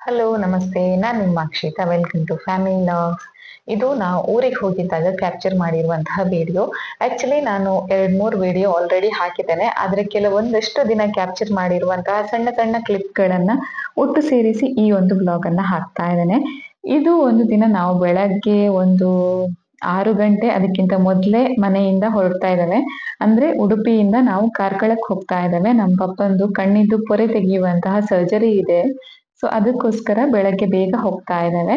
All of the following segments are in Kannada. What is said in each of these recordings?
ಹಲೋ ನಮಸ್ತೆ. ನಾನ್ ನಿಮ್ಮ Akshita. Welcome to family vlogs. ಇದು ನಾವು ಊರಿಗೆ ಹೋಗಿದ್ದಾಗ ಕ್ಯಾಪ್ಚರ್ ಮಾಡಿರುವಂತಹ ವಿಡಿಯೋ. ಆಕ್ಚುಲಿ ನಾನು 2-3 ವಿಡಿಯೋ ಆಲ್ರೆಡಿ ಹಾಕಿದ್ದೇನೆ. ಆದ್ರೆ ಕೆಲವೊಂದಷ್ಟು ದಿನ ಕ್ಯಾಪ್ಚರ್ ಮಾಡಿರುವಂತಹ ಸಣ್ಣ ಸಣ್ಣ ಕ್ಲಿಪ್ಗಳನ್ನ ಒಟ್ಟು ಸೇರಿಸಿ ಈ ಒಂದು ಬ್ಲಾಗ್ ಅನ್ನ ಹಾಕ್ತಾ ಇದ್ದೇನೆ. ಇದು ಒಂದು ದಿನ ನಾವು ಬೆಳಗ್ಗೆ ಒಂದು 6 ಗಂಟೆ ಅದಕ್ಕಿಂತ ಮೊದಲೇ ಮನೆಯಿಂದ ಹೊರಡ್ತಾ ಇದ್ದೇವೆ. ಅಂದ್ರೆ ಉಡುಪಿಯಿಂದ ನಾವು ಕಾರ್ಕಳಕ್ಕೆ ಹೋಗ್ತಾ ಇದ್ದೇವೆ. ನಮ್ಮ ಪಪ್ಪಂದು ಕಣ್ಣಿದ್ದು ಪೊರೆ ತೆಗೆಯುವಂತಹ ಸರ್ಜರಿ ಇದೆ. ಸೊ ಅದಕ್ಕೋಸ್ಕರ ಬೆಳಗ್ಗೆ ಬೇಗ ಹೋಗ್ತಾ ಇದ್ದೇವೆ.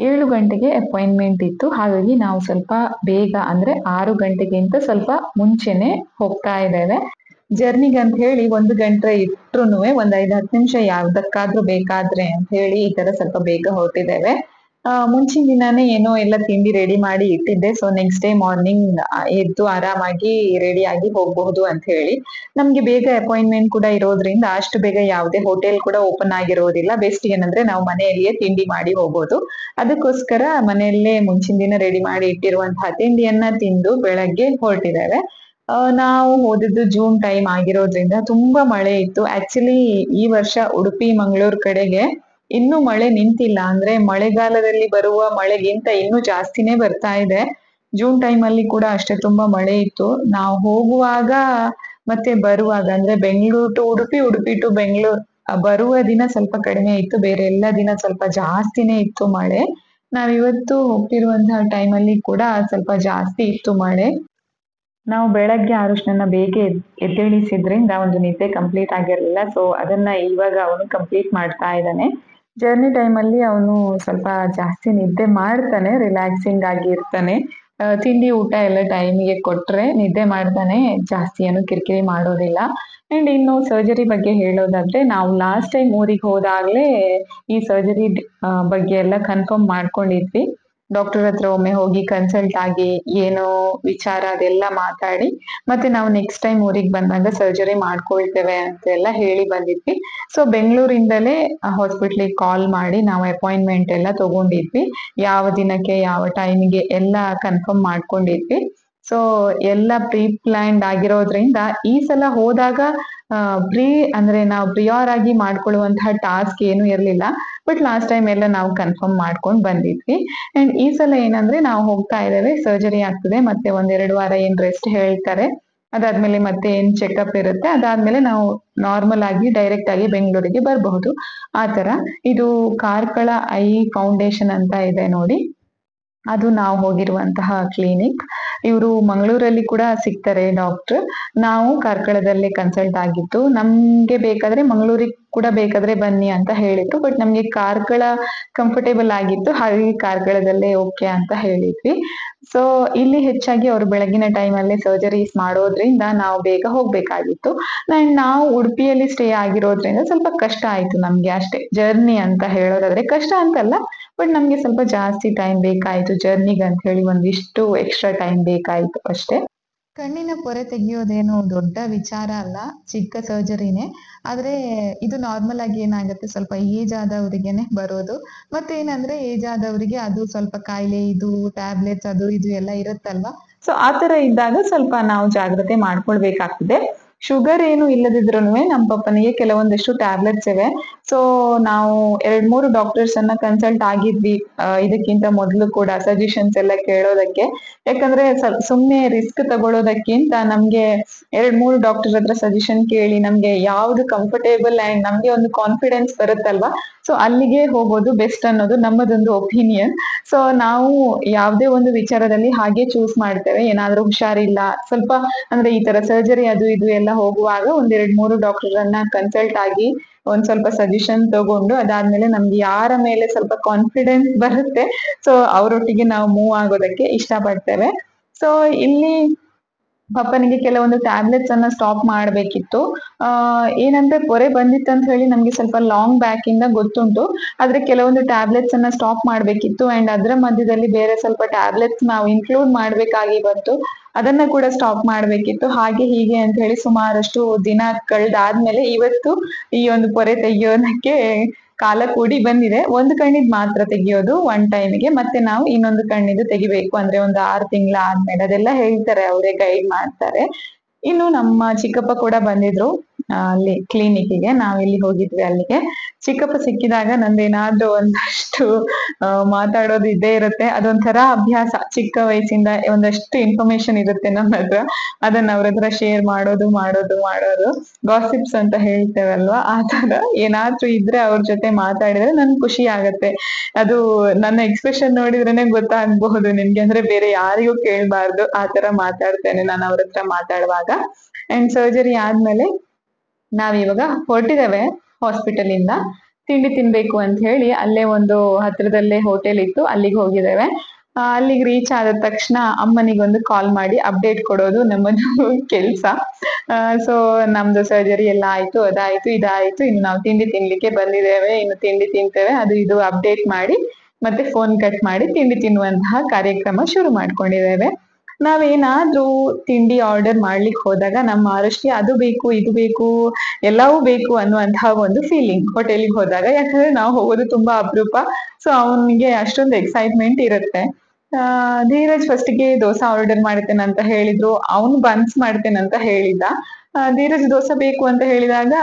7 ಗಂಟೆಗೆ ಅಪಾಯಿಂಟ್ಮೆಂಟ್ ಇತ್ತು. ಹಾಗಾಗಿ ನಾವು ಸ್ವಲ್ಪ ಬೇಗ ಅಂದ್ರೆ 6 ಗಂಟೆಗಿಂತ ಸ್ವಲ್ಪ ಮುಂಚೆನೆ ಹೋಗ್ತಾ ಇದ್ದೇವೆ. ಜರ್ನಿಗೆ ಅಂತ ಹೇಳಿ 1 ಗಂಟೆ ಇಟ್ರುನುವೆ ಒಂದ್ 5-10 ನಿಮಿಷ ಯಾವ್ದಕ್ಕಾದ್ರೂ ಬೇಕಾದ್ರೆ ಅಂತ ಹೇಳಿ ಈ ತರ ಸ್ವಲ್ಪ ಬೇಗ ಹೊರಟಿದ್ದೇವೆ. ಮುಂಚಿನ ದಿನಾನೇ ಏನೋ ಎಲ್ಲ ತಿಂಡಿ ರೆಡಿ ಮಾಡಿ ಇಟ್ಟಿದ್ದೆ. ಸೊ ನೆಕ್ಸ್ಟ್ ಡೇ ಮಾರ್ನಿಂಗ್ ಎದ್ದು ಆರಾಮಾಗಿ ರೆಡಿ ಆಗಿ ಹೋಗಬಹುದು ಅಂತ ಹೇಳಿ. ನಮ್ಗೆ ಬೇಗ ಅಪಾಯಿಂಟ್ಮೆಂಟ್ ಕೂಡ ಇರೋದ್ರಿಂದ ಅಷ್ಟು ಬೇಗ ಯಾವುದೇ ಹೋಟೆಲ್ ಕೂಡ ಓಪನ್ ಆಗಿರೋದಿಲ್ಲ. ಬೆಸ್ಟ್ ಏನಂದ್ರೆ ನಾವು ಮನೆಯಲ್ಲಿಯೇ ತಿಂಡಿ ಮಾಡಿ ಹೋಗೋದು. ಅದಕ್ಕೋಸ್ಕರ ಮನೆಯಲ್ಲೇ ಮುಂಚಿನ ದಿನ ರೆಡಿ ಮಾಡಿ ಇಟ್ಟಿರುವಂತಹ ತಿಂಡಿಯನ್ನ ತಿಂದು ಬೆಳಗ್ಗೆ ಹೊರಟಿದ್ದೇವೆ. ನಾವು ಹೋದಿದ್ದು ಜೂನ್ ಟೈಮ್ ಆಗಿರೋದ್ರಿಂದ ತುಂಬಾ ಮಳೆ ಇತ್ತು. ಆಕ್ಚುಲಿ ಈ ವರ್ಷ ಉಡುಪಿ ಮಂಗಳೂರು ಕಡೆಗೆ ಇನ್ನೂ ಮಳೆ ನಿಂತಿಲ್ಲ. ಅಂದ್ರೆ ಮಳೆಗಾಲದಲ್ಲಿ ಬರುವ ಮಳೆಗಿಂತ ಇನ್ನೂ ಜಾಸ್ತಿನೇ ಬರ್ತಾ ಇದೆ. ಜೂನ್ ಟೈಮ್ ಅಲ್ಲಿ ಕೂಡ ಅಷ್ಟೇ ತುಂಬಾ ಮಳೆ ಇತ್ತು. ನಾವು ಹೋಗುವಾಗ ಮತ್ತೆ ಬರುವಾಗ ಅಂದ್ರೆ ಬೆಂಗಳೂರು ಟು ಉಡುಪಿ, ಉಡುಪಿ ಟು ಬೆಂಗಳೂರು ಬರುವ ದಿನ ಸ್ವಲ್ಪ ಕಡಿಮೆ ಇತ್ತು. ಬೇರೆ ಎಲ್ಲ ದಿನ ಸ್ವಲ್ಪ ಜಾಸ್ತಿನೇ ಇತ್ತು ಮಳೆ. ನಾವಿವತ್ತು ಹೋಗ್ತಿರುವಂತಹ ಟೈಮ್ ಅಲ್ಲಿ ಕೂಡ ಸ್ವಲ್ಪ ಜಾಸ್ತಿ ಇತ್ತು ಮಳೆ. ನಾವು ಬೆಳಗ್ಗೆ ಆರುಷ್ಣನ ಬೇಗ ಎದ್ದೇಳಿಸಿದ್ರಿಂದ ಒಂದು ನಿದ್ದೆ ಕಂಪ್ಲೀಟ್ ಆಗಿರಲಿಲ್ಲ. ಸೊ ಅದನ್ನ ಇವಾಗ ಅವನು ಕಂಪ್ಲೀಟ್ ಮಾಡ್ತಾ ಇದ್ದಾನೆ. ಜರ್ನಿ ಟೈಮಲ್ಲಿ ಅವನು ಸ್ವಲ್ಪ ಜಾಸ್ತಿ ನಿದ್ದೆ ಮಾಡ್ತಾನೆ, ರಿಲ್ಯಾಕ್ಸಿಂಗ್ ಆಗಿ ಇರ್ತಾನೆ. ತಿಂಡಿ ಊಟ ಎಲ್ಲ ಟೈಮಿಗೆ ಕೊಟ್ರೆ ನಿದ್ದೆ ಮಾಡ್ತಾನೆ, ಜಾಸ್ತಿ ಏನು ಕಿರಿಕಿರಿ ಮಾಡೋದಿಲ್ಲ. ಅಂಡ್ ಇನ್ನು ಸರ್ಜರಿ ಬಗ್ಗೆ ಹೇಳೋದಾದ್ರೆ, ನಾವು ಲಾಸ್ಟ್ ಟೈಮ್ ಊರಿಗೆ ಹೋದಾಗ್ಲೇ ಈ ಸರ್ಜರಿ ಬಗ್ಗೆ ಎಲ್ಲ ಕನ್ಫರ್ಮ್ ಮಾಡ್ಕೊಂಡಿದ್ವಿ. ಡಾಕ್ಟರ್ ಹತ್ರ ಒಮ್ಮೆ ಹೋಗಿ ಕನ್ಸಲ್ಟ್ ಆಗಿ ಏನೋ ವಿಚಾರ ಅದೆಲ್ಲ ಮಾತಾಡಿ ಮತ್ತೆ ನಾವು ನೆಕ್ಸ್ಟ್ ಟೈಮ್ ಊರಿಗೆ ಬಂದಾಗ ಸರ್ಜರಿ ಮಾಡ್ಕೊಳ್ತೇವೆ ಅಂತೆಲ್ಲ ಹೇಳಿ ಬಂದಿದ್ವಿ. ಸೊ ಬೆಂಗಳೂರಿಂದಲೇ ಹಾಸ್ಪಿಟ್ಲಿಗೆ ಕಾಲ್ ಮಾಡಿ ನಾವು ಅಪಾಯಿಂಟ್ಮೆಂಟ್ ಎಲ್ಲ ತಗೊಂಡಿದ್ವಿ. ಯಾವ ದಿನಕ್ಕೆ ಯಾವ ಟೈಮಿಗೆ ಎಲ್ಲ ಕನ್ಫರ್ಮ್ ಮಾಡ್ಕೊಂಡಿದ್ವಿ. ಸೊ ಎಲ್ಲ ಪ್ರೀ ಪ್ಲಾನ್ಡ್ ಆಗಿರೋದ್ರಿಂದ ಈ ಸಲ ಹೋದಾಗ ಪ್ರೀ ಅಂದ್ರೆ ನಾವು ಪ್ರಿಯಾರ್ ಆಗಿ ಮಾಡ್ಕೊಳ್ಳುವಂತಹ ಟಾಸ್ಕ್ ಏನು ಇರ್ಲಿಲ್ಲ. ಬಟ್ ಲಾಸ್ಟ್ ಟೈಮ್ ಎಲ್ಲ ನಾವು ಕನ್ಫರ್ಮ್ ಮಾಡ್ಕೊಂಡು ಬಂದಿದ್ವಿ. ಅಂಡ್ ಈ ಸಲ ಏನಂದ್ರೆ ನಾವು ಹೋಗ್ತಾ ಇದ್ದೇವೆ, ಸರ್ಜರಿ ಆಗ್ತದೆ, ಮತ್ತೆ 1-2 ವಾರ ಏನ್ ರೆಸ್ಟ್ ಹೇಳ್ತಾರೆ. ಅದಾದ್ಮೇಲೆ ಮತ್ತೆ ಏನ್ ಚೆಕಪ್ ಇರುತ್ತೆ, ಅದಾದ್ಮೇಲೆ ನಾವು ನಾರ್ಮಲ್ ಆಗಿ ಡೈರೆಕ್ಟ್ ಆಗಿ ಬೆಂಗಳೂರಿಗೆ ಬರಬಹುದು. ಆತರ ಇದು ಕಾರ್ಕಳ ಐ ಫೌಂಡೇಶನ್ ಅಂತ ಇದೆ ನೋಡಿ, ಅದು ನಾವು ಹೋಗಿರುವಂತಹ ಕ್ಲಿನಿಕ್. ಇವರು ಮಂಗಳೂರಲ್ಲಿ ಕೂಡ ಸಿಗ್ತಾರೆ ಡಾಕ್ಟರ್. ನಾವು ಕಾರ್ಕಳದಲ್ಲೇ ಕನ್ಸಲ್ಟ್ ಆಗಿತ್ತು. ನಮ್ಗೆ ಬೇಕಾದ್ರೆ ಮಂಗಳೂರಿಗೆ ಕೂಡ ಬೇಕಾದ್ರೆ ಬನ್ನಿ ಅಂತ ಹೇಳಿದ್ರು. ಬಟ್ ನಮ್ಗೆ ಕಾರ್ಕಳ ಕಂಫರ್ಟೇಬಲ್ ಆಗಿತ್ತು, ಹಾಗಾಗಿ ಕಾರ್ಕಳದಲ್ಲೇ ಓಕೆ ಅಂತ ಹೇಳಿದ್ವಿ. ಸೊ ಇಲ್ಲಿ ಹೆಚ್ಚಾಗಿ ಅವರು ಬೆಳಗಿನ ಟೈಮ್ ಅಲ್ಲಿ ಸರ್ಜರೀಸ್ ಮಾಡೋದ್ರಿಂದ ನಾವು ಬೇಗ ಹೋಗ್ಬೇಕಾಗಿತ್ತು. ನಾವು ಉಡುಪಿಯಲ್ಲಿ ಸ್ಟೇ ಆಗಿರೋದ್ರಿಂದ ಸ್ವಲ್ಪ ಕಷ್ಟ ಆಯ್ತು ನಮ್ಗೆ ಅಷ್ಟೇ. ಜರ್ನಿ ಅಂತ ಹೇಳೋದಾದ್ರೆ ಕಷ್ಟ ಅಂತಲ್ಲ, ಬಟ್ ನಮ್ಗೆ ಸ್ವಲ್ಪ ಜಾಸ್ತಿ ಟೈಮ್ ಬೇಕಾಯ್ತು ಜರ್ನಿಗೆ ಅಂತ ಹೇಳಿ. ಒಂದಿಷ್ಟು ಎಕ್ಸ್ಟ್ರಾ ಟೈಮ್ ಬೇಕಾಯ್ತು ಅಷ್ಟೇ. ಕಣ್ಣಿನ ಪೊರೆ ತೆಗೆಯೋದೇನು ದೊಡ್ಡ ವಿಚಾರ ಅಲ್ಲ, ಚಿಕ್ಕ ಸರ್ಜರಿನೇ. ಆದ್ರೆ ಇದು ನಾರ್ಮಲ್ ಆಗಿ ಏನಾಗುತ್ತೆ, ಸ್ವಲ್ಪ ಏಜ್ ಆದವರಿಗೆನೆ ಬರೋದು. ಮತ್ತೆ ಏನಂದ್ರೆ ಏಜ್ ಆದವರಿಗೆ ಅದು ಸ್ವಲ್ಪ ಕಾಯಿಲೆ, ಇದು ಟ್ಯಾಬ್ಲೆಟ್ಸ್ ಅದು ಇದು ಎಲ್ಲ ಇರುತ್ತಲ್ವಾ. ಸೊ ಆತರ ಇದ್ದಾಗ ಸ್ವಲ್ಪ ನಾವು ಜಾಗ್ರತೆ ಮಾಡ್ಕೊಳ್ಬೇಕಾಗ್ತದೆ. ಶುಗರ್ ಏನು ಇಲ್ಲದಿದ್ರು ನಮ್ಮ ಪಪ್ಪನಿಗೆ ಕೆಲವೊಂದಿಷ್ಟು ಟ್ಯಾಬ್ಲೆಟ್ಸ್ ಇವೆ. ಸೊ ನಾವು 2-3 ಡಾಕ್ಟರ್ಸ್ ಅನ್ನ ಕನ್ಸಲ್ಟ್ ಆಗಿದ್ವಿ ಇದಕ್ಕಿಂತ ಮೊದಲು ಕೂಡ ಸಜೆಷನ್ಸ್ ಎಲ್ಲ ಕೇಳೋದಕ್ಕೆ. ಯಾಕಂದ್ರೆ ಸುಮ್ನೆ ರಿಸ್ಕ್ ತಗೊಳ್ಳೋದಕ್ಕಿಂತ ನಮ್ಗೆ 2-3 ಡಾಕ್ಟರ್ ಹತ್ರ ಸಜೆಷನ್ ಕೇಳಿ ನಮ್ಗೆ ಯಾವ್ದು ಕಂಫರ್ಟೇಬಲ್ ಅಂಡ್ ನಮ್ಗೆ ಒಂದು ಕಾನ್ಫಿಡೆನ್ಸ್ ಬರುತ್ತಲ್ವಾ, ಸೊ ಅಲ್ಲಿಗೆ ಹೋಗೋದು ಬೆಸ್ಟ್ ಅನ್ನೋದು ನಮ್ಮದೊಂದು ಒಪಿನಿಯನ್. ಸೊ ನಾವು ಯಾವುದೇ ಒಂದು ವಿಚಾರದಲ್ಲಿ ಹಾಗೆ ಚೂಸ್ ಮಾಡ್ತೇವೆ. ಏನಾದ್ರೂ ಹುಷಾರಿಲ್ಲ ಸ್ವಲ್ಪ ಅಂದ್ರೆ ಈ ತರ ಸರ್ಜರಿ ಅದು ಇದು ಎಲ್ಲ ಹೋಗುವಾಗ 1-2-3 ಡಾಕ್ಟರ್ ಅನ್ನ ಕನ್ಸಲ್ಟ್ ಆಗಿ ಒಂದ್ ಸ್ವಲ್ಪ ಸಜೆಷನ್ ತಗೊಂಡು ಅದಾದ್ಮೇಲೆ ನಮ್ಗೆ ಯಾರ ಮೇಲೆ ಸ್ವಲ್ಪ ಕಾನ್ಫಿಡೆನ್ಸ್ ಬರುತ್ತೆ, ಸೊ ಅವರೊಟ್ಟಿಗೆ ನಾವು ಮೂವ್ ಆಗೋದಕ್ಕೆ ಇಷ್ಟ ಪಡ್ತೇವೆ. ಸೊ ಇಲ್ಲಿ ಪಪ್ಪನಿಗೆ ಕೆಲವೊಂದು ಟ್ಯಾಬ್ಲೆಟ್ಸ್ ಅನ್ನ ಸ್ಟಾಪ್ ಮಾಡ್ಬೇಕಿತ್ತು. ಏನಂದ್ರೆ ಪೊರೆ ಬಂದಿತ್ತಂತ ಹೇಳಿ ನಮ್ಗೆ ಸ್ವಲ್ಪ ಲಾಂಗ್ ಬ್ಯಾಕ್ ಇಂದ ಗೊತ್ತುಂಟು. ಆದ್ರೆ ಕೆಲವೊಂದು ಟ್ಯಾಬ್ಲೆಟ್ಸ್ ಅನ್ನ ಸ್ಟಾಪ್ ಮಾಡ್ಬೇಕಿತ್ತು. ಅಂಡ್ ಅದ್ರ ಮಧ್ಯದಲ್ಲಿ ಬೇರೆ ಸ್ವಲ್ಪ ಟ್ಯಾಬ್ಲೆಟ್ಸ್ ನಾವು ಇನ್ಕ್ಲೂಡ್ ಮಾಡ್ಬೇಕಾಗಿ ಬಂತು, ಅದನ್ನ ಕೂಡ ಸ್ಟಾಪ್ ಮಾಡ್ಬೇಕಿತ್ತು. ಹಾಗೆ ಹೀಗೆ ಅಂತ ಹೇಳಿ ಸುಮಾರಷ್ಟು ದಿನ ಕಳೆದಾದ್ಮೇಲೆ ಇವತ್ತು ಈ ಒಂದು ಪೊರೆ ತೆಗಿಯೋದಕ್ಕೆ ಕಾಲ ಕೂಡಿ ಬಂದಿದೆ. ಒಂದು ಕಣ್ಣಿದ್ ಮಾತ್ರ ತೆಗಿಯೋದು ಒನ್ ಟೈಮ್ಗೆ, ಮತ್ತೆ ನಾವು ಇನ್ನೊಂದು ಕಣ್ಣಿದು ತೆಗಿಬೇಕು ಅಂದ್ರೆ ಒಂದು 6 ತಿಂಗಳ ಆದ್ಮೇಲೆ, ಅದೆಲ್ಲ ಹೇಳ್ತಾರೆ, ಅವರೇ ಗೈಡ್ ಮಾಡ್ತಾರೆ. ಇನ್ನು ನಮ್ಮ ಚಿಕ್ಕಪ್ಪ ಕೂಡ ಬಂದಿದ್ರು. ಅಲ್ಲಿ ಕ್ಲಿನಿಕ್ಗೆ ನಾವಿಲ್ಲಿ ಹೋಗಿದ್ವಿ ಅಲ್ಲಿಗೆ. ಚಿಕ್ಕಪ್ಪ ಸಿಕ್ಕಿದಾಗ ನಂದೇನಾದ್ರೂ ಒಂದಷ್ಟು ಮಾತಾಡೋದು ಇದ್ದೇ ಇರುತ್ತೆ. ಅದೊಂಥರ ಅಭ್ಯಾಸ, ಚಿಕ್ಕ ವಯಸ್ಸಿಂದ ಒಂದಷ್ಟು ಇನ್ಫಾರ್ಮೇಶನ್ ಇರುತ್ತೆ ನಮ್ಮ ಹತ್ರ, ಅದನ್ನ ಅವ್ರ ಹತ್ರ ಶೇರ್ ಮಾಡೋದು ಮಾಡೋದು ಮಾಡೋದು ಗಾಸಿಪ್ಸ್ ಅಂತ ಹೇಳ್ತೇವಲ್ವಾ, ಆ ತರ ಏನಾದ್ರೂ ಇದ್ರೆ ಅವ್ರ ಜೊತೆ ಮಾತಾಡಿದ್ರೆ ನನ್ಗೆ ಖುಷಿ ಆಗತ್ತೆ. ಅದು ನನ್ನ ಎಕ್ಸ್ಪ್ರೆಷನ್ ನೋಡಿದ್ರೇನೆ ಗೊತ್ತಾಗಬಹುದು ನಿಮ್ಗೆ, ಅಂದ್ರೆ ಬೇರೆ ಯಾರಿಗೂ ಕೇಳ್ಬಾರ್ದು ಆ ತರ ಮಾತಾಡ್ತೇನೆ ನಾನು ಅವ್ರ ಹತ್ರ ಮಾತಾಡುವಾಗ. ಅಂಡ್ ಸರ್ಜರಿ ಆದ್ಮೇಲೆ ನಾವಿವಾಗ ಹೊರಟಿದ್ದೇವೆ ಹಾಸ್ಪಿಟಲ್ ಇಂದ. ತಿಂಡಿ ತಿನ್ಬೇಕು ಅಂತ ಹೇಳಿ ಅಲ್ಲೇ ಒಂದು ಹತ್ರದಲ್ಲೇ ಹೋಟೆಲ್ ಇತ್ತು, ಅಲ್ಲಿಗೆ ಹೋಗಿದ್ದೇವೆ. ಅಲ್ಲಿಗೆ ರೀಚ್ ಆದ ತಕ್ಷಣ ಅಮ್ಮನಿಗೊಂದು ಕಾಲ್ ಮಾಡಿ ಅಪ್ಡೇಟ್ ಕೊಡೋದು ನಮ್ಮದು ಕೆಲ್ಸ. ಸೊ ನಮ್ದು ಸರ್ಜರಿ ಎಲ್ಲ ಆಯ್ತು, ಅದಾಯ್ತು ಇದಾಯ್ತು, ಇನ್ನು ನಾವು ತಿಂಡಿ ತಿನ್ಲಿಕ್ಕೆ ಬಂದಿದ್ದೇವೆ, ಇನ್ನು ತಿಂಡಿ ತಿಂತೇವೆ, ಅದು ಇದು ಅಪ್ಡೇಟ್ ಮಾಡಿ ಮತ್ತೆ ಫೋನ್ ಕಟ್ ಮಾಡಿ ತಿಂಡಿ ತಿನ್ನುವಂತಹ ಕಾರ್ಯಕ್ರಮ ಶುರು ಮಾಡ್ಕೊಂಡಿದ್ದೇವೆ. ನಾವೇನಾದ್ರೂ ತಿಂಡಿ ಆರ್ಡರ್ ಮಾಡ್ಲಿಕ್ಕೆ ಹೋದಾಗ ನಮ್ಮ ಆರುಷ್ಟಿ ಅದು ಬೇಕು ಇದು ಬೇಕು ಎಲ್ಲವೂ ಬೇಕು ಅನ್ನುವಂತಹ ಒಂದು ಫೀಲಿಂಗ್ ಹೋಟೆಲ್ಗೆ ಹೋದಾಗ. ಯಾಕಂದ್ರೆ ನಾವು ಹೋಗೋದು ತುಂಬಾ ಅಪರೂಪ, ಸೊ ಅವನಿಗೆ ಅಷ್ಟೊಂದು ಎಕ್ಸೈಟ್ಮೆಂಟ್ ಇರುತ್ತೆ. ಧೀರಜ್ ಫಸ್ಟ್ಗೆ ದೋಸೆ ಆರ್ಡರ್ ಮಾಡ್ತೇನೆ ಅಂತ ಹೇಳಿದ್ರು, ಅವನು ಬನ್ಸ್ ಮಾಡ್ತೇನೆ ಅಂತ ಹೇಳಿದ್ದ. ಧೀರಜ್ ದೋಸೆ ಬೇಕು ಅಂತ ಹೇಳಿದಾಗ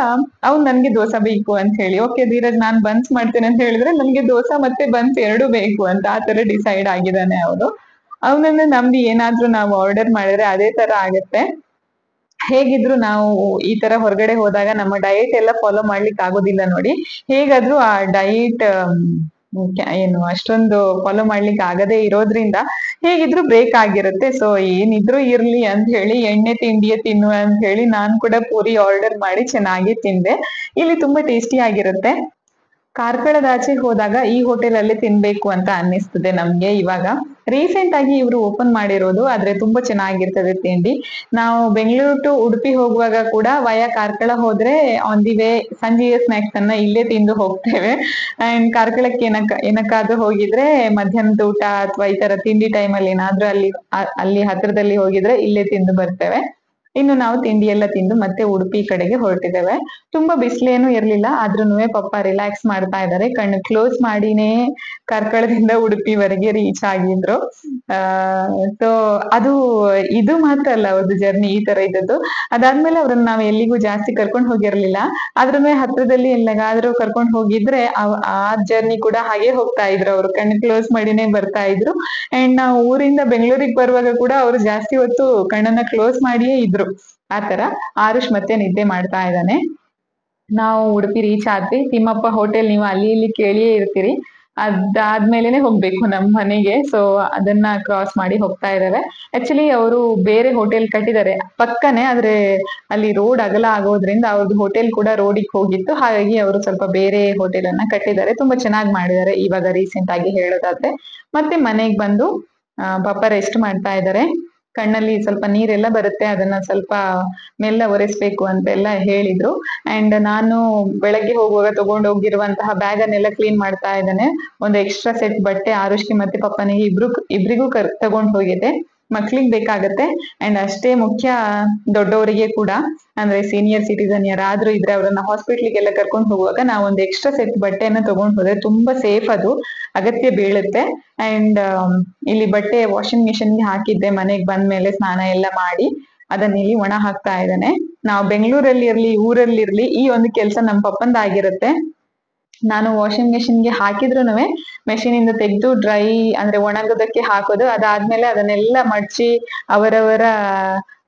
ಅವ್ನು ನನ್ಗೆ ದೋಸೆ ಬೇಕು ಅಂತ ಹೇಳಿ, ಓಕೆ ಧೀರಜ್ ನಾನ್ ಬನ್ಸ್ ಮಾಡ್ತೇನೆ ಅಂತ ಹೇಳಿದ್ರೆ ನನ್ಗೆ ದೋಸೆ ಮತ್ತೆ ಬನ್ಸ್ ಎರಡು ಬೇಕು ಅಂತ ಆ ತರ ಡಿಸೈಡ್ ಆಗಿದ್ದಾನೆ ಅವನು. ಅವನನ್ನ ನಂಬಿ ಏನಾದ್ರೂ ನಾವು ಆರ್ಡರ್ ಮಾಡಿದ್ರೆ ಅದೇ ತರ ಆಗತ್ತೆ. ಹೇಗಿದ್ರು ನಾವು ಈ ತರ ಹೊರಗಡೆ ಹೋದಾಗ ನಮ್ಮ ಡಯಟ್ ಎಲ್ಲ ಫಾಲೋ ಮಾಡ್ಲಿಕ್ಕೆ ಆಗೋದಿಲ್ಲ ನೋಡಿ. ಹೇಗಾದ್ರೂ ಆ ಡಯಟ್ ಏನು ಅಷ್ಟೊಂದು ಫಾಲೋ ಮಾಡ್ಲಿಕ್ಕೆ ಆಗದೆ ಇರೋದ್ರಿಂದ ಹೇಗಿದ್ರು ಬ್ರೇಕ್ ಆಗಿರುತ್ತೆ. ಸೊ ಏನಿದ್ರು ಇರ್ಲಿ ಅಂತ ಹೇಳಿ ಎಣ್ಣೆ ತಿಂಡಿಯೇ ತಿನ್ನು ಅಂತ ಹೇಳಿ ನಾನ್ ಕೂಡ ಪೂರಿ ಆರ್ಡರ್ ಮಾಡಿ ಚೆನ್ನಾಗಿ ತಿಂದೆ. ಇಲ್ಲಿ ತುಂಬಾ ಟೇಸ್ಟಿ ಆಗಿರುತ್ತೆ. ಕಾರ್ಕಳದಾಚೆ ಹೋದಾಗ ಈ ಹೋಟೆಲ್ ಅಲ್ಲಿ ತಿನ್ಬೇಕು ಅಂತ ಅನ್ನಿಸ್ತದೆ ನಮ್ಗೆ. ಇವಾಗ ರೀಸೆಂಟ್ ಆಗಿ ಇವರು ಓಪನ್ ಮಾಡಿರೋದು, ಆದ್ರೆ ತುಂಬಾ ಚೆನ್ನಾಗಿರ್ತದೆ ತಿಂಡಿ. ನಾವು ಬೆಂಗಳೂರು ಟು ಉಡುಪಿ ಹೋಗುವಾಗ ಕೂಡ ವಯ ಕಾರ್ಕಳ ಹೋದ್ರೆ ಆನ್ ದಿ ವೇ ಸಂಜೆಯ ಸ್ನಾಕ್ಸ್ ಅನ್ನ ಇಲ್ಲೇ ತಿಂದು ಹೋಗ್ತೇವೆ. ಅಂಡ್ ಕಾರ್ಕಳಕ್ಕೆ ಏನಕ್ಕಾದ್ರೂ ಹೋಗಿದ್ರೆ ಮಧ್ಯಾಹ್ನದ ಊಟ ಅಥವಾ ಈ ತರ ತಿಂಡಿ ಟೈಮ್ ಅಲ್ಲಿ ಏನಾದ್ರೂ ಅಲ್ಲಿ ಹತ್ರದಲ್ಲಿ ಹೋಗಿದ್ರೆ ಇಲ್ಲೇ ತಿಂದು ಬರ್ತೇವೆ. ಇನ್ನು ನಾವು ತಿಂಡಿ ಎಲ್ಲ ತಿಂದು ಮತ್ತೆ ಉಡುಪಿ ಕಡೆಗೆ ಹೊರಟಿದ್ದೇವೆ. ತುಂಬಾ ಬಿಸಿಲೇನು ಇರ್ಲಿಲ್ಲ, ಆದ್ರೂನು ಪಪ್ಪ ರಿಲ್ಯಾಕ್ಸ್ ಮಾಡ್ತಾ ಇದ್ದಾರೆ. ಕಣ್ಣು ಕ್ಲೋಸ್ ಮಾಡಿನೇ ಕಾರ್ಕಳದಿಂದ ಉಡುಪಿವರೆಗೆ ರೀಚ್ ಆಗಿದ್ರು. ಸೊ ಅದು ಇದು ಮಾತ್ರ ಅಲ್ಲ ಅವ್ರದ್ದು ಜರ್ನಿ ಈ ತರ ಇದ್ದದ್ದು. ಅದಾದ್ಮೇಲೆ ಅವ್ರನ್ನ ನಾವ್ ಎಲ್ಲಿಗೂ ಜಾಸ್ತಿ ಕರ್ಕೊಂಡ್ ಹೋಗಿರ್ಲಿಲ್ಲ, ಆದ್ರೂ ಹತ್ರದಲ್ಲಿ ಎಲ್ಲಗಾದ್ರೂ ಕರ್ಕೊಂಡ್ ಹೋಗಿದ್ರೆ ಆ ಜರ್ನಿ ಕೂಡ ಹಾಗೆ ಹೋಗ್ತಾ ಇದ್ರು. ಅವ್ರು ಕಣ್ಣು ಕ್ಲೋಸ್ ಮಾಡಿನೇ ಬರ್ತಾ ಇದ್ರು. ಅಂಡ್ ನಾವು ಊರಿಂದ ಬೆಂಗಳೂರಿಗೆ ಬರುವಾಗ ಕೂಡ ಅವ್ರು ಜಾಸ್ತಿ ಹೊತ್ತು ಕಣ್ಣನ್ನ ಕ್ಲೋಸ್ ಮಾಡಿಯೇ ಇದ್ರು. ಆತರ ಆರುಷ್ ಮತ್ತೆ ನಿದ್ದೆ ಮಾಡ್ತಾ ಇದ್ದಾನೆ. ನಾವು ಉಡುಪಿ ರೀಚ್ ಆದ್ವಿ. ತಿಮ್ಮಪ್ಪ ಹೋಟೆಲ್ ನೀವು ಅಲ್ಲಿ ಇಲ್ಲಿ ಕೇಳಿಯೇ ಇರ್ತೀರಿ, ಅದಾದ್ಮೇಲೆನೆ ಹೋಗ್ಬೇಕು ನಮ್ ಮನೆಗೆ. ಸೊ ಅದನ್ನ ಕ್ರಾಸ್ ಮಾಡಿ ಹೋಗ್ತಾ ಇದಾವೆ. ಆಕ್ಚುಲಿ ಅವರು ಬೇರೆ ಹೋಟೆಲ್ ಕಟ್ಟಿದ್ದಾರೆ ಪಕ್ಕನೆ, ಆದ್ರೆ ಅಲ್ಲಿ ರೋಡ್ ಅಗಲ ಆಗೋದ್ರಿಂದ ಅವ್ರದ್ದು ಹೋಟೆಲ್ ಕೂಡ ರೋಡಿಗೆ ಹೋಗಿತ್ತು, ಹಾಗಾಗಿ ಅವರು ಸ್ವಲ್ಪ ಬೇರೆ ಹೋಟೆಲ್ ಅನ್ನ ಕಟ್ಟಿದ್ದಾರೆ. ತುಂಬಾ ಚೆನ್ನಾಗಿ ಮಾಡಿದ್ದಾರೆ ಇವಾಗ ರೀಸೆಂಟ್ ಆಗಿ ಹೇಳೋದಾದ್ರೆ. ಮತ್ತೆ ಮನೆಗ್ ಬಂದು ಪಾಪ ರೆಸ್ಟ್ ಮಾಡ್ತಾ ಇದ್ದಾರೆ. ಕಣ್ಣಲ್ಲಿ ಸ್ವಲ್ಪ ನೀರೆಲ್ಲ ಬರುತ್ತೆ, ಅದನ್ನ ಸ್ವಲ್ಪ ಮೆಲ್ಲ ಒರೆಸ್ಬೇಕು ಅಂತೆಲ್ಲ ಹೇಳಿದ್ರು. ಅಂಡ್ ನಾನು ಬೆಳಗ್ಗೆ ಹೋಗುವಾಗ ತಗೊಂಡು ಹೋಗಿರುವಂತಹ ಬ್ಯಾಗ್ ಅನ್ನೆಲ್ಲ ಕ್ಲೀನ್ ಮಾಡ್ತಾ ಇದ್ದಾನೆ. ಒಂದು ಎಕ್ಸ್ಟ್ರಾ ಸೆಟ್ ಬಟ್ಟೆ ಆರುಷ್ಗೆ ಮತ್ತೆ ಪಪ್ಪನಿಗೆ ಇಬ್ರಿಗೂ ತಗೊಂಡು ಹೋಗಿದ್ದೆ. ಮಕ್ಳಿಗೆ ಬೇಕಾಗತ್ತೆ. ಅಂಡ್ ಅಷ್ಟೇ ಮುಖ್ಯ ದೊಡ್ಡವರಿಗೆ ಕೂಡ, ಅಂದ್ರೆ ಸೀನಿಯರ್ ಸಿಟಿಸನ್ ಯಾರಾದ್ರೂ ಇದ್ರೆ ಅವ್ರನ್ನ ಹಾಸ್ಪಿಟ್ಲಿಗೆಲ್ಲ ಕರ್ಕೊಂಡು ಹೋಗುವಾಗ ನಾವು ಒಂದು ಎಕ್ಸ್ಟ್ರಾ ಸೆಟ್ ಬಟ್ಟೆಯನ್ನ ತಗೊಂಡ್ ಹೋದ್ರೆ ತುಂಬಾ ಸೇಫ್, ಅದು ಅಗತ್ಯ ಬೀಳುತ್ತೆ. ಅಂಡ್ ಇಲ್ಲಿ ಬಟ್ಟೆ ವಾಷಿಂಗ್ ಮಿಷಿನ್ಗೆ ಹಾಕಿದ್ದೆ. ಮನೆಗ್ ಬಂದ್ಮೇಲೆ ಸ್ನಾನ ಎಲ್ಲ ಮಾಡಿ ಅದನ್ನ ಇಲ್ಲಿ ಒಣ ಹಾಕ್ತಾ ಇದ್ದಾನೆ. ನಾವು ಬೆಂಗಳೂರಲ್ಲಿ ಇರ್ಲಿ ಊರಲ್ಲಿ ಇರ್ಲಿ ಈ ಒಂದು ಕೆಲ್ಸ ನಮ್ ಪಪ್ಪಂದಾಗಿರುತ್ತೆ. ನಾನು ವಾಷಿಂಗ್ ಮೆಷಿನ್ಗೆ ಹಾಕಿದ್ರುನುವೆ ಮೆಷಿನ್ ಇಂದ ತೆಗೆದು ಡ್ರೈ ಅಂದ್ರೆ ಒಣಗೋದಕ್ಕೆ ಹಾಕೋದು, ಅದಾದ್ಮೇಲೆ ಅದನ್ನೆಲ್ಲ ಮಡ್ಚಿ ಅವರವರ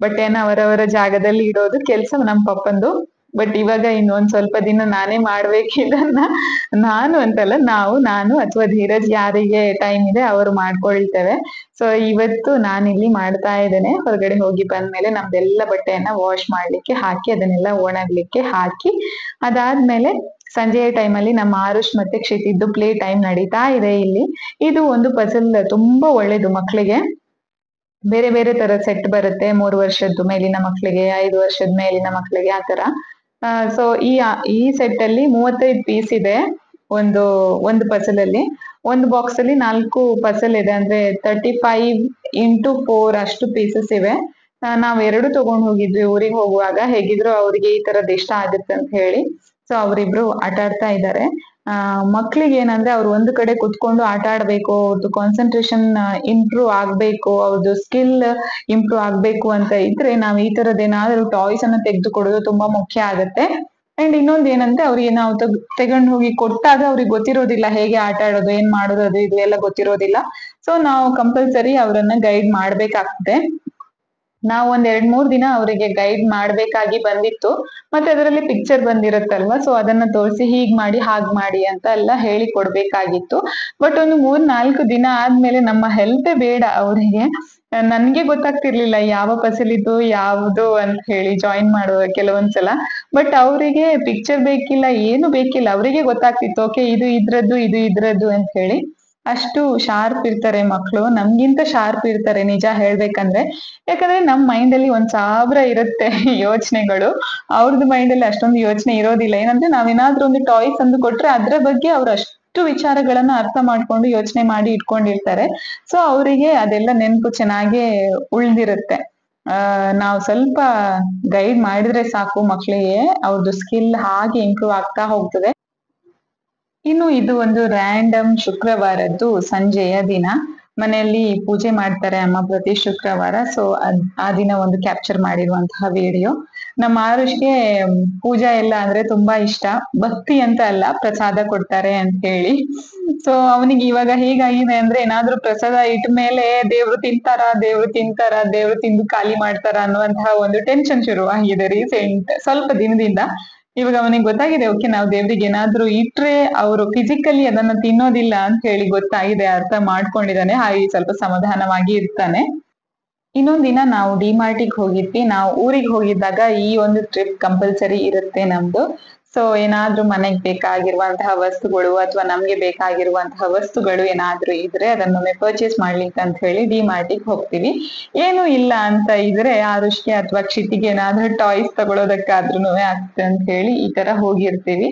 ಬಟ್ಟೆಯನ್ನ ಅವರವರ ಜಾಗದಲ್ಲಿ ಇಡೋದು ಕೆಲ್ಸ ನಮ್ ಪಪ್ಪಂದು. ಬಟ್ ಇವಾಗ ಇನ್ನೊಂದ್ ಸ್ವಲ್ಪ ದಿನ ನಾನೇ ಮಾಡ್ಬೇಕು ಇದನ್ನ. ನಾನು ಅಂತಲ್ಲ, ನಾನು ಅಥವಾ ಧೀರಜ್ ಯಾರಿಗೆ ಟೈಮ್ ಇದೆ ಅವರು ಮಾಡ್ಕೊಳ್ತೇವೆ. ಸೊ ಇವತ್ತು ನಾನಿಲ್ಲಿ ಮಾಡ್ತಾ ಇದ್ದೇನೆ. ಹೊರಗಡೆ ಹೋಗಿ ಬಂದ್ಮೇಲೆ ನಮ್ದೆಲ್ಲ ಬಟ್ಟೆಯನ್ನ ವಾಶ್ ಮಾಡ್ಲಿಕ್ಕೆ ಹಾಕಿ ಅದನ್ನೆಲ್ಲ ಒಣಗ್ಲಿಕ್ಕೆ ಹಾಕಿ, ಅದಾದ್ಮೇಲೆ ಸಂಜೆಯ ಟೈಮ್ ಅಲ್ಲಿ ನಮ್ಮ ಆರುಷ್ ಮತ್ತೆ ಕ್ಷಿತಿದ್ದು ಪ್ಲೇ ಟೈಮ್ ನಡೀತಾ ಇದೆ ಇಲ್ಲಿ. ಇದು ಒಂದು ಪಜಲ್ ತುಂಬಾ ಒಳ್ಳೇದು ಮಕ್ಕಳಿಗೆ. ಬೇರೆ ಬೇರೆ ತರ ಸೆಟ್ ಬರುತ್ತೆ, 3 ವರ್ಷದ ಮೇಲಿನ ಮಕ್ಕಳಿಗೆ, 5 ವರ್ಷದ ಮೇಲಿನ ಮಕ್ಕಳಿಗೆ, ಆತರ. ಸೊ ಈ ಸೆಟ್ ಅಲ್ಲಿ 35 ಪೀಸ್ ಇದೆ ಒಂದು ಪಜಲ್ ಅಲ್ಲಿ. ಒಂದು ಬಾಕ್ಸ್ ಅಲ್ಲಿ 4 ಪಜಲ್ ಇದೆ, ಅಂದ್ರೆ 35x4 ಅಷ್ಟು ಪೀಸಸ್ ಇವೆ. ನಾವ್ 2 ತಗೊಂಡ್ ಹೋಗಿದ್ವಿ ಊರಿಗೆ ಹೋಗುವಾಗ. ಹೇಗಿದ್ರು ಅವ್ರಿಗೆ ಈ ತರದ್ ಇಷ್ಟ ಆಗುತ್ತೆ ಅಂತ ಹೇಳಿ. ಸೊ ಅವರಿಬ್ರು ಆಟ ಆಡ್ತಾ ಇದ್ದಾರೆ. ಮಕ್ಳಿಗೆ ಏನಂದ್ರೆ ಅವ್ರು ಒಂದು ಕಡೆ ಕುತ್ಕೊಂಡು ಆಟ ಆಡ್ಬೇಕು, ಅವ್ರದ್ದು ಕಾನ್ಸಂಟ್ರೇಷನ್ ಇಂಪ್ರೂವ್ ಆಗ್ಬೇಕು, ಅವ್ರದ್ದು ಸ್ಕಿಲ್ ಇಂಪ್ರೂವ್ ಆಗ್ಬೇಕು ಅಂತ ಇದ್ರೆ ನಾವ್ ಈ ತರದ್ ಏನಾದ್ರು ಟಾಯ್ಸ್ ಅನ್ನ ತೆಗೆದು ಕೊಡೋದು ತುಂಬಾ ಮುಖ್ಯ ಆಗತ್ತೆ. ಅಂಡ್ ಇನ್ನೊಂದ್ ಏನಂದ್ರೆ ಅವ್ರಿಗೆ ನಾವು ತಗೊಂಡ್ ಹೋಗಿ ಕೊಟ್ಟಾಗ ಅವ್ರಿಗೆ ಗೊತ್ತಿರೋದಿಲ್ಲ ಹೇಗೆ ಆಟ ಆಡೋದು, ಏನ್ ಮಾಡೋದು, ಅದು ಇದು ಎಲ್ಲ ಗೊತ್ತಿರೋದಿಲ್ಲ. ಸೊ ನಾವು ಕಂಪಲ್ಸರಿ ಅವ್ರನ್ನ ಗೈಡ್ ಮಾಡ್ಬೇಕಾಗ್ತದೆ. ನಾವು ಒಂದ್ 2-3 ದಿನ ಅವರಿಗೆ ಗೈಡ್ ಮಾಡ್ಬೇಕಾಗಿ ಬಂದಿತ್ತು. ಮತ್ತೆ ಅದರಲ್ಲಿ ಪಿಕ್ಚರ್ ಬಂದಿರುತ್ತಲ್ವಾ, ಸೊ ಅದನ್ನ ತೋರಿಸಿ ಹೀಗ್ ಮಾಡಿ ಹಾಗ್ ಮಾಡಿ ಅಂತ ಎಲ್ಲ ಹೇಳಿ ಕೊಡ್ಬೇಕಾಗಿತ್ತು. ಬಟ್ ಒಂದು 3-4 ದಿನ ಆದ್ಮೇಲೆ ನಮ್ಮ ಹೆಲ್ಪೇ ಬೇಡ ಅವರಿಗೆ. ನನ್ಗೆ ಗೊತ್ತಾಗ್ತಿರ್ಲಿಲ್ಲ ಯಾವ ಫಸಲಿದು ಯಾವ್ದು ಅಂತ ಹೇಳಿ ಜಾಯಿನ್ ಮಾಡುವ ಕೆಲವೊಂದ್ಸಲ. ಬಟ್ ಅವರಿಗೆ ಪಿಕ್ಚರ್ ಬೇಕಿಲ್ಲ, ಏನು ಬೇಕಿಲ್ಲ, ಅವರಿಗೆ ಗೊತ್ತಾಗ್ತಿತ್ತು ಓಕೆ ಇದು ಇದ್ರದ್ದು ಇದು ಇದ್ರದ್ದು ಅಂತ ಹೇಳಿ. ಅಷ್ಟು ಶಾರ್ಪ್ ಇರ್ತಾರೆ ಮಕ್ಕಳು, ನಮ್ಗಿಂತ ಶಾರ್ಪ್ ಇರ್ತಾರೆ ನಿಜ ಹೇಳ್ಬೇಕಂದ್ರೆ. ಯಾಕಂದ್ರೆ ನಮ್ ಮೈಂಡ್ ಅಲ್ಲಿ 1000 ಇರುತ್ತೆ ಯೋಚನೆಗಳು. ಅವ್ರದ್ದು ಮೈಂಡ್ ಅಲ್ಲಿ ಅಷ್ಟೊಂದು ಯೋಚನೆ ಇರೋದಿಲ್ಲ. ಏನಂದ್ರೆ ನಾವೇನಾದ್ರೂ ಒಂದು ಟಾಯ್ಸ್ ತಂದು ಕೊಟ್ರೆ ಅದ್ರ ಬಗ್ಗೆ ಅವ್ರು ಅಷ್ಟು ವಿಚಾರಗಳನ್ನ ಅರ್ಥ ಮಾಡ್ಕೊಂಡು ಯೋಚನೆ ಮಾಡಿ ಇಟ್ಕೊಂಡಿರ್ತಾರೆ. ಸೊ ಅವರಿಗೆ ಅದೆಲ್ಲ ನೆನಪು ಚೆನ್ನಾಗೆ ಉಳ್ದಿರುತ್ತೆ. ನಾವು ಸ್ವಲ್ಪ ಗೈಡ್ ಮಾಡಿದ್ರೆ ಸಾಕು ಮಕ್ಳಿಗೆ, ಅವ್ರದ್ದು ಸ್ಕಿಲ್ ಹಾಗೆ ಇಂಪ್ರೂವ್ ಆಗ್ತಾ ಹೋಗ್ತದೆ. ಇನ್ನು ಇದು ಒಂದು ರ್ಯಾಂಡಮ್ ಶುಕ್ರವಾರದ್ದು ಸಂಜೆಯ ದಿನ. ಮನೆಯಲ್ಲಿ ಪೂಜೆ ಮಾಡ್ತಾರೆ ಅಮ್ಮ ಪ್ರತಿ ಶುಕ್ರವಾರ. ಸೊ ಆ ದಿನ ಒಂದು ಕ್ಯಾಪ್ಚರ್ ಮಾಡಿರುವಂತಹ ವಿಡಿಯೋ. ನಮ್ಮ ಆರುಷ್ಗೆ ಪೂಜಾ ಎಲ್ಲ ಅಂದ್ರೆ ತುಂಬಾ ಇಷ್ಟ. ಭಕ್ತಿ ಅಂತ ಅಲ್ಲ, ಪ್ರಸಾದ ಕೊಡ್ತಾರೆ ಅಂತ ಹೇಳಿ. ಸೊ ಅವನಿಗೆ ಇವಾಗ ಹೇಗಾಗಿದೆ ಅಂದ್ರೆ ಏನಾದ್ರೂ ಪ್ರಸಾದ ಇಟ್ಟ ಮೇಲೆ ದೇವ್ರು ತಿಂತಾರ, ದೇವ್ರು ತಿಂದು ಖಾಲಿ ಮಾಡ್ತಾರ ಅನ್ನುವಂತಹ ಒಂದು ಟೆನ್ಷನ್ ಶುರುವಾಗಿದೆ ರೀಸೆಂಟ್ ಸ್ವಲ್ಪ ದಿನದಿಂದ. ಇವಾಗ ಅವನಿಗೆ ಗೊತ್ತಾಗಿದೆ ಓಕೆ ನಾವು ದೇವ್ರಿಗೆ ಏನಾದ್ರೂ ಇಟ್ರೆ ಅವರು ಫಿಸಿಕಲಿ ಅದನ್ನ ತಿನ್ನೋದಿಲ್ಲ ಅಂತ ಹೇಳಿ ಗೊತ್ತಾಗಿದೆ, ಅರ್ಥ ಮಾಡ್ಕೊಂಡಿದ್ದಾನೆ. ಹಾಗೆ ಸ್ವಲ್ಪ ಸಮಾಧಾನವಾಗಿ ಇರ್ತಾನೆ. ಇನ್ನೊಂದ್ ದಿನ ನಾವು ಡಿಮಾರ್ಟಿಗೆ ಹೋಗಿದ್ವಿ. ನಾವು ಊರಿಗೆ ಹೋಗಿದ್ದಾಗ ಈ ಒಂದು ಟ್ರಿಪ್ ಕಂಪಲ್ಸರಿ ಇರುತ್ತೆ ನಮ್ದು. ಸೊ ಏನಾದ್ರೂ ಮನೆಗ್ ಬೇಕಾಗಿರುವಂತಹ ವಸ್ತುಗಳು ಅಥವಾ ನಮ್ಗೆ ಬೇಕಾಗಿರುವಂತಹ ವಸ್ತುಗಳು ಏನಾದ್ರೂ ಇದ್ರೆ ಅದನ್ನೊಮ್ಮೆ ಪರ್ಚೇಸ್ ಮಾಡ್ಲಿಕ್ಕೆ ಅಂತ ಹೇಳಿ ಡಿಮಾರ್ಟಿಗೆ ಹೋಗ್ತೀವಿ. ಏನು ಇಲ್ಲ ಅಂತ ಇದ್ರೆ ಆರುಷ್ಗೆ ಅಥವಾ ಕ್ಷಿತಿಗೆ ಏನಾದ್ರೂ ಟಾಯ್ಸ್ ತಗೊಳೋದಕ್ಕಾದ್ರೂ ಆಗ್ತದೆ ಅಂತ ಹೇಳಿ ಈ ತರ ಹೋಗಿರ್ತೀವಿ.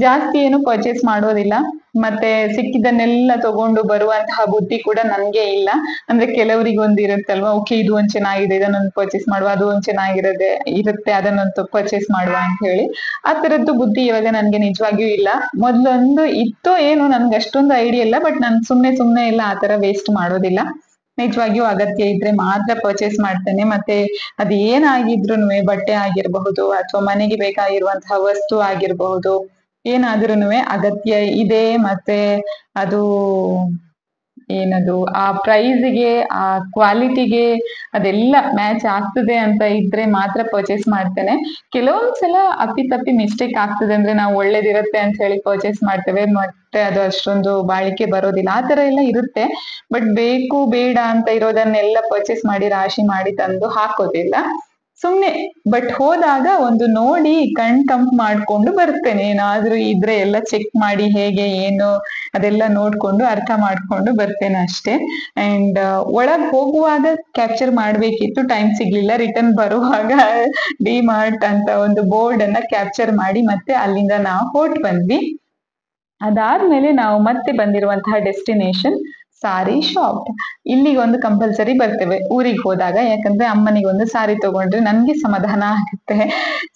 ಜಾಸ್ತಿ ಏನು ಪರ್ಚೇಸ್ ಮಾಡೋದಿಲ್ಲ. ಮತ್ತೆ ಸಿಕ್ಕಿದ್ದನ್ನೆಲ್ಲ ತಗೊಂಡು ಬರುವಂತಹ ಬುದ್ಧಿ ಕೂಡ ನನ್ಗೆ ಇಲ್ಲ. ಅಂದ್ರೆ ಕೆಲವರಿಗೆ ಒಂದ್ ಇರುತ್ತಲ್ವಾ, ಓಕೆ ಇದು ಒಂದ್ ಚೆನ್ನಾಗಿದೆ ಇದನ್ನೊಂದು ಪರ್ಚೇಸ್ ಮಾಡುವ, ಅದು ಒಂದ್ ಇರುತ್ತೆ ಅದನ್ನೊಂದು ಪರ್ಚೇಸ್ ಮಾಡುವ ಅಂತ ಹೇಳಿ. ಆ ತರದ್ದು ಬುದ್ಧಿ ಇವಾಗ ನನ್ಗೆ ನಿಜವಾಗಿಯೂ ಇಲ್ಲ. ಮೊದ್ಲೊಂದು ಇತ್ತು, ಏನು ನನ್ಗೆ ಅಷ್ಟೊಂದು ಐಡಿಯಾ ಇಲ್ಲ. ಬಟ್ ನಾನ್ ಸುಮ್ನೆ ಎಲ್ಲ ಆತರ ವೇಸ್ಟ್ ಮಾಡೋದಿಲ್ಲ. ನಿಜವಾಗಿಯೂ ಅಗತ್ಯ ಇದ್ರೆ ಮಾತ್ರ ಪರ್ಚೇಸ್ ಮಾಡ್ತೇನೆ. ಮತ್ತೆ ಅದ್ ಏನಾಗಿದ್ರುನುವೆ, ಬಟ್ಟೆ ಆಗಿರಬಹುದು ಅಥವಾ ಮನೆಗೆ ಬೇಕಾಗಿರುವಂತಹ ವಸ್ತು ಆಗಿರಬಹುದು, ಏನಾದ್ರೂನುವೆ ಅಗತ್ಯ ಇದೆ ಮತ್ತೆ ಅದು ಏನದು ಆ ಪ್ರೈಸ್ಗೆ ಆ ಕ್ವಾಲಿಟಿಗೆ ಅದೆಲ್ಲ ಮ್ಯಾಚ್ ಆಗ್ತದೆ ಅಂತ ಇದ್ರೆ ಮಾತ್ರ ಪರ್ಚೇಸ್ ಮಾಡ್ತೇನೆ. ಕೆಲವೊಂದ್ಸಲ ಅಪ್ಪಿತಪ್ಪಿ ಮಿಸ್ಟೇಕ್ ಆಗ್ತದೆ, ಅಂದ್ರೆ ನಾವು ಒಳ್ಳೇದಿರುತ್ತೆ ಅಂತ ಹೇಳಿ ಪರ್ಚೇಸ್ ಮಾಡ್ತೇವೆ, ಮತ್ತೆ ಅದು ಅಷ್ಟೊಂದು ಬಾಳಿಕೆ ಬರೋದಿಲ್ಲ, ಆ ತರ ಎಲ್ಲ ಇರುತ್ತೆ. ಬಟ್ ಬೇಕು ಬೇಡ ಅಂತ ಇರೋದನ್ನೆಲ್ಲ ಪರ್ಚೇಸ್ ಮಾಡಿ ರಾಶಿ ಮಾಡಿ ತಂದು ಹಾಕೋದಿಲ್ಲ ಸುಮ್ನೆ. ಬಟ್ ಹೋದಾಗ ಒಂದು ನೋಡಿ ಕಣ್ ತಂಪ್ ಮಾಡ್ಕೊಂಡು ಬರ್ತೇನೆ. ಏನಾದ್ರೂ ಇದ್ರೆ ಎಲ್ಲ ಚೆಕ್ ಮಾಡಿ ಹೇಗೆ ಏನು ಅದೆಲ್ಲ ನೋಡ್ಕೊಂಡು ಅರ್ಥ ಮಾಡ್ಕೊಂಡು ಬರ್ತೇನೆ ಅಷ್ಟೇ. ಅಂಡ್ ಒಳಗ್ ಹೋಗುವಾಗ ಕ್ಯಾಪ್ಚರ್ ಮಾಡ್ಬೇಕಿತ್ತು, ಟೈಮ್ ಸಿಗ್ಲಿಲ್ಲ. ರಿಟರ್ನ್ ಬರುವಾಗ ಡಿಮಾರ್ಟ್ ಅಂತ ಒಂದು ಬೋರ್ಡ್ ಅನ್ನ ಕ್ಯಾಪ್ಚರ್ ಮಾಡಿ ಮತ್ತೆ ಅಲ್ಲಿಂದ ನಾವು ಹೊರಟ್ ಬಂದ್ವಿ. ಅದಾದ್ಮೇಲೆ ನಾವು ಮತ್ತೆ ಬಂದಿರುವಂತಹ ಡೆಸ್ಟಿನೇಷನ್ ಸಾರಿ ಶಾಪ್. ಇಲ್ಲಿಗೆ ಒಂದು ಕಂಪಲ್ಸರಿ ಬರ್ತೇವೆ ಊರಿಗೆ ಹೋದಾಗ, ಯಾಕಂದ್ರೆ ಅಮ್ಮನಿಗೆ ಒಂದು ಸಾರಿ ತಗೊಂಡ್ರೆ ನನ್ಗೆ ಸಮಾಧಾನ ಆಗುತ್ತೆ.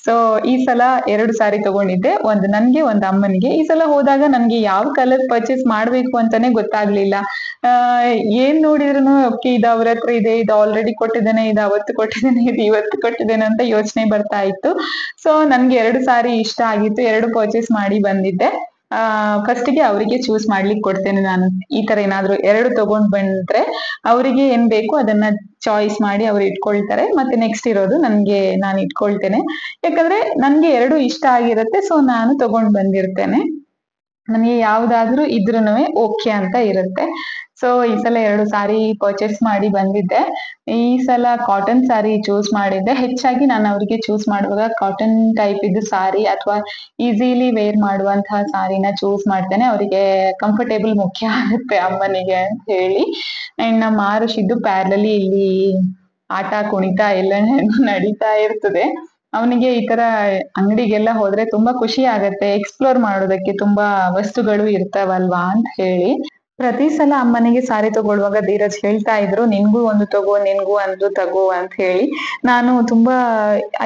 ಸೊ ಈ ಸಲ 2 ಸಾರಿ ತಗೊಂಡಿದ್ದೆ, ಒಂದು ನನ್ಗೆ ಒಂದು ಅಮ್ಮನಿಗೆ. ಈ ಸಲ ಹೋದಾಗ ನನ್ಗೆ ಯಾವ ಕಲರ್ ಪರ್ಚೇಸ್ ಮಾಡ್ಬೇಕು ಅಂತಾನೆ ಗೊತ್ತಾಗ್ಲಿಲ್ಲ. ಏನ್ ನೋಡಿದ್ರು ಓಕೆ ಇದು ಅವ್ರ ಹತ್ರ ಇದೆ, ಇದು ಆಲ್ರೆಡಿ ಕೊಟ್ಟಿದ್ದೇನೆ, ಇದು ಅವತ್ತು ಕೊಟ್ಟಿದ್ದೇನೆ, ಇದು ಇವತ್ತು ಕೊಟ್ಟಿದ್ದೇನೆ ಅಂತ ಯೋಚನೆ ಬರ್ತಾ ಇತ್ತು. ಸೊ ನನ್ಗೆ 2 ಸಾರಿ ಇಷ್ಟ ಆಗಿತ್ತು, 2 ಪರ್ಚೇಸ್ ಮಾಡಿ ಬಂದಿದ್ದೆ. ಫಸ್ಟಿಗೆ ಅವರಿಗೆ ಚೂಸ್ ಮಾಡ್ಲಿಕ್ಕೆ ಕೊಡ್ತೇನೆ ನಾನು. ಈ ತರ ಏನಾದ್ರು 2 ತಗೊಂಡ್ ಬಂದ್ರೆ ಅವರಿಗೆ ಏನ್ ಬೇಕು ಅದನ್ನ ಚಾಯ್ಸ್ ಮಾಡಿ ಅವ್ರು ಇಟ್ಕೊಳ್ತಾರೆ. ಮತ್ತೆ ನೆಕ್ಸ್ಟ್ ಇರೋದು ನಾನು ಇಟ್ಕೊಳ್ತೇನೆ. ಯಾಕಂದ್ರೆ ನನ್ಗೆ 2 ಇಷ್ಟ ಆಗಿರುತ್ತೆ. ಸೊ ನಾನು ತಗೊಂಡ್ ಬಂದಿರ್ತೇನೆ. ನನಗೆ ಯಾವ್ದಾದ್ರೂ ಇದ್ರೂನುವೆ ಓಕೆ ಅಂತ ಇರುತ್ತೆ. ಸೊ ಈ ಸಲ 2 ಸಾರಿ ಪರ್ಚೇಸ್ ಮಾಡಿ ಬಂದಿದ್ದೆ. ಈ ಸಲ ಕಾಟನ್ ಸಾರಿ ಚೂಸ್ ಮಾಡಿದ್ದೆ. ಹೆಚ್ಚಾಗಿ ನಾನು ಅವರಿಗೆ ಚೂಸ್ ಮಾಡುವಾಗ ಕಾಟನ್ ಟೈಪ್ ಇದ್ದು ಸಾರಿ ಅಥವಾ ಈಸಿಲಿ ವೇರ್ ಮಾಡುವಂತಹ ಸಾರಿನ ಚೂಸ್ ಮಾಡ್ತೇನೆ. ಅವರಿಗೆ ಕಂಫರ್ಟೇಬಲ್ ಮುಖ್ಯ ಆಗುತ್ತೆ ಅಮ್ಮನಿಗೆ ಅಂತ ಹೇಳಿ. ಅಂಡ್ ನಮ್ಮ ಆರುಷಿದ್ದು ಪ್ಯಾರಲಲ್ಲಿ ಇಲ್ಲಿ ಆಟ ಕುಣಿತ ಎಲ್ಲ ನಡೀತಾ ಇರ್ತದೆ. ಅವನಿಗೆ ಈ ತರ ಅಂಗಡಿಗೆಲ್ಲ ಹೋದ್ರೆ ತುಂಬಾ ಖುಷಿ ಆಗತ್ತೆ, ಎಕ್ಸ್ಪ್ಲೋರ್ ಮಾಡೋದಕ್ಕೆ ತುಂಬಾ ವಸ್ತುಗಳು ಇರ್ತಾವಲ್ವಾ ಅಂತ ಹೇಳಿ. ಪ್ರತಿ ಸಲ ಅಮ್ಮನಿಗೆ ಸಾರಿ ತಗೊಳ್ಳುವಾಗ ಧೀರಜ್ ಹೇಳ್ತಾ ಇದ್ರು, ನಿನ್ಗೂ ಒಂದು ತಗೋ, ನಿನ್ಗೂ ಒಂದು ತಗೋ ಅಂತ ಹೇಳಿ. ನಾನು ತುಂಬಾ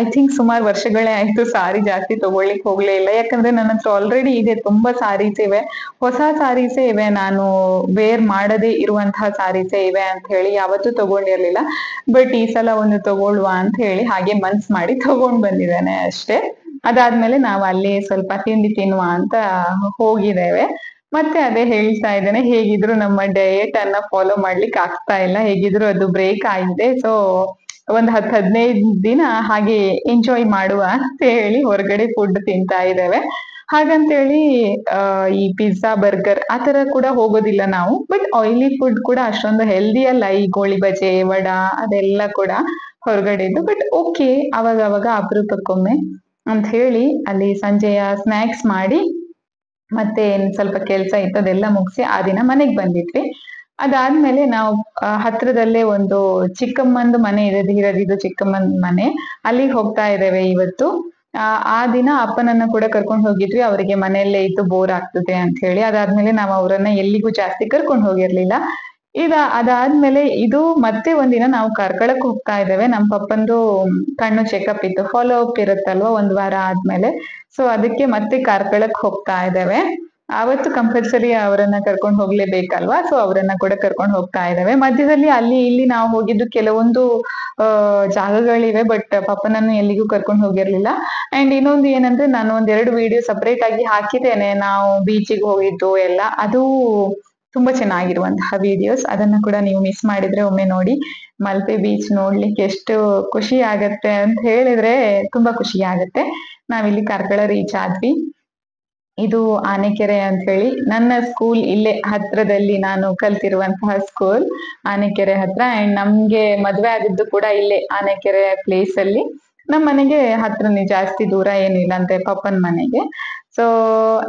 ಐ ಥಿಂಕ್ ಸುಮಾರು ವರ್ಷಗಳೇ ಆಯ್ತು ಸಾರಿ ಜಾಸ್ತಿ ತಗೊಳ್ಳಿಕ್ ಹೋಗ್ಲೇ ಇಲ್ಲ. ಯಾಕಂದ್ರೆ ನನ್ನ ಹತ್ರ ಆಲ್ರೆಡಿ ಇದೆ, ತುಂಬಾ ಸಾರೀಸ್ ಇವೆ, ಹೊಸ ಸಾರೀಸೇ ಇವೆ, ನಾನು ವೇರ್ ಮಾಡದೇ ಇರುವಂತಹ ಸಾರೀಸೇ ಇವೆ ಅಂತ ಹೇಳಿ ಯಾವತ್ತೂ ತಗೊಂಡಿರ್ಲಿಲ್ಲ. ಬಟ್ ಈ ಸಲ ಒಂದು ತಗೊಳ್ಳುವ ಅಂತ ಹೇಳಿ ಹಾಗೆ ಮನ್ಸ್ ಮಾಡಿ ತಗೊಂಡ್ ಬಂದಿದ್ದೇನೆ ಅಷ್ಟೇ. ಅದಾದ್ಮೇಲೆ ನಾವು ಅಲ್ಲಿ ಸ್ವಲ್ಪ ತಿಂಡಿ ತಿನ್ನುವ ಅಂತ ಹೋಗಿದ್ದೇವೆ. ಮತ್ತೆ ಅದೇ ಹೇಳ್ತಾ ಇದ್ದೇನೆ, ಹೇಗಿದ್ರು ನಮ್ಮ ಡಯಟ್ ಅನ್ನ ಫಾಲೋ ಮಾಡ್ಲಿಕ್ಕೆ ಆಗ್ತಾ ಇಲ್ಲ, ಹೇಗಿದ್ರು ಅದು ಬ್ರೇಕ್ ಆಗಿದೆ. ಸೊ ಒಂದ್ 10-15 ದಿನ ಹಾಗೆ ಎಂಜಾಯ್ ಮಾಡುವ ಅಂತ ಹೇಳಿ ಹೊರಗಡೆ ಫುಡ್ ತಿಂತಾ ಇದ್ದೇವೆ. ಹಾಗಂತೇಳಿ ಈ ಪಿಜ್ಜಾ ಬರ್ಗರ್ ಆತರ ಕೂಡ ಹೋಗೋದಿಲ್ಲ ನಾವು. ಬಟ್ ಆಯಿಲಿ ಫುಡ್ ಕೂಡ ಅಷ್ಟೊಂದು ಹೆಲ್ದಿ ಅಲ್ಲ, ಈ ಗೋಳಿ ಬಜೆ, ವಡ ಅದೆಲ್ಲ ಕೂಡ ಹೊರಗಡೆದು. ಬಟ್ ಓಕೆ, ಅವಾಗ ಅವಾಗ ಅಪರೂಪಕ್ಕೊಮ್ಮೆ ಅಂತ ಹೇಳಿ ಅಲ್ಲಿ ಸಂಜೆಯ ಸ್ನಾಕ್ಸ್ ಮಾಡಿ ಮತ್ತೆ ಸ್ವಲ್ಪ ಕೆಲ್ಸ ಇತ್ತು ಅದೆಲ್ಲ ಮುಗಿಸಿ ಆ ದಿನ ಮನೆಗ್ ಬಂದಿದ್ವಿ. ಅದಾದ್ಮೇಲೆ ನಾವು ಹತ್ರದಲ್ಲೇ ಒಂದು ಚಿಕ್ಕಮ್ಮಂದು ಮನೆ ಇದೆ, ಧೀರಜಿದು ಚಿಕ್ಕಮ್ಮನ ಮನೆ, ಅಲ್ಲಿಗೆ ಹೋಗ್ತಾ ಇದ್ದೇವೆ ಇವತ್ತು. ಆ ದಿನ ಅಪ್ಪನನ್ನ ಕೂಡ ಕರ್ಕೊಂಡು ಹೋಗಿದ್ವಿ, ಅವರಿಗೆ ಮನೆಯಲ್ಲೇ ಇದ್ದು ಬೋರ್ ಆಗ್ತದೆ ಅಂತ ಹೇಳಿ. ಅದಾದ್ಮೇಲೆ ನಾವು ಅವರನ್ನ ಎಲ್ಲಿಗೂ ಜಾಸ್ತಿ ಕರ್ಕೊಂಡು ಹೋಗಿರ್ಲಿಲ್ಲ. ಅದಾದ್ಮೇಲೆ ಇದು ಮತ್ತೆ ಒಂದಿನ ನಾವು ಕಾರ್ಕಳಕ್ ಹೋಗ್ತಾ ಇದ್ದೇವೆ. ನಮ್ ಪಪ್ಪಂದು ಕಣ್ಣು ಚೆಕಪ್ ಇತ್ತು, ಫಾಲೋ ಅಪ್ ಇರುತ್ತಲ್ವಾ 1 ವಾರ ಆದ್ಮೇಲೆ. ಸೊ ಅದಕ್ಕೆ ಮತ್ತೆ ಕಾರ್ಕಳಕ್ ಹೋಗ್ತಾ ಇದ್ದೇವೆ. ಅವತ್ತು ಕಂಪಲ್ಸರಿ ಅವರನ್ನ ಕರ್ಕೊಂಡು ಹೋಗ್ಲೇಬೇಕಲ್ವಾ, ಸೊ ಅವರನ್ನ ಕೂಡ ಕರ್ಕೊಂಡು ಹೋಗ್ತಾ ಇದ್ದೇವೆ. ಮಧ್ಯದಲ್ಲಿ ಅಲ್ಲಿ ಇಲ್ಲಿ ನಾವು ಹೋಗಿದ್ದು ಕೆಲವೊಂದು ಜಾಗಗಳಿವೆ, ಬಟ್ ಪಪ್ಪನನ್ನು ಎಲ್ಲಿಗೂ ಕರ್ಕೊಂಡು ಹೋಗಿರ್ಲಿಲ್ಲ. ಅಂಡ್ ಇನ್ನೊಂದು ಏನಂದ್ರೆ, ನಾನು 1-2 ವಿಡಿಯೋ ಸಪರೇಟ್ ಆಗಿ ಹಾಕಿದ್ದೇನೆ, ನಾವು ಬೀಚಿಗೆ ಹೋಗಿದ್ದು ಎಲ್ಲ. ಅದು ತುಂಬಾ ಚೆನ್ನಾಗಿರುವಂತಹ ವಿಡಿಯೋಸ್, ಅದನ್ನ ಕೂಡ ನೀವು ಮಿಸ್ ಮಾಡಿದ್ರೆ ಒಮ್ಮೆ ನೋಡಿ. ಮಲ್ಪೆ ಬೀಚ್ ನೋಡ್ಲಿಕ್ಕೆ ಎಷ್ಟು ಖುಷಿ ಆಗತ್ತೆ ಅಂತ ಹೇಳಿದ್ರೆ ತುಂಬಾ ಖುಷಿ ಆಗತ್ತೆ. ನಾವಿಲ್ಲಿ ಕಾರ್ಕಳ ರೀಚ್ ಆದ್ವಿ. ಇದು ಆನೆಕೆರೆ ಅಂತ ಹೇಳಿ, ನನ್ನ ಸ್ಕೂಲ್ ಇಲ್ಲೇ ಹತ್ರದಲ್ಲಿ, ನಾನು ಕಲ್ತಿರುವಂತಹ ಸ್ಕೂಲ್ ಆನೆಕೆರೆ ಹತ್ರ. ಅಂಡ್ ನಮ್ಗೆ ಮದ್ವೆ ಆಗಿದ್ದು ಕೂಡ ಇಲ್ಲೇ ಆನೆಕೆರೆ ಪ್ಲೇಸ್ ಅಲ್ಲಿ. ನಮ್ ಮನೆಗೆ ಹತ್ರನೇ, ಜಾಸ್ತಿ ದೂರ ಏನಿಲ್ಲ ಅಂತೆ ಪಪ್ಪನ್ ಮನೆಗೆ. ಸೊ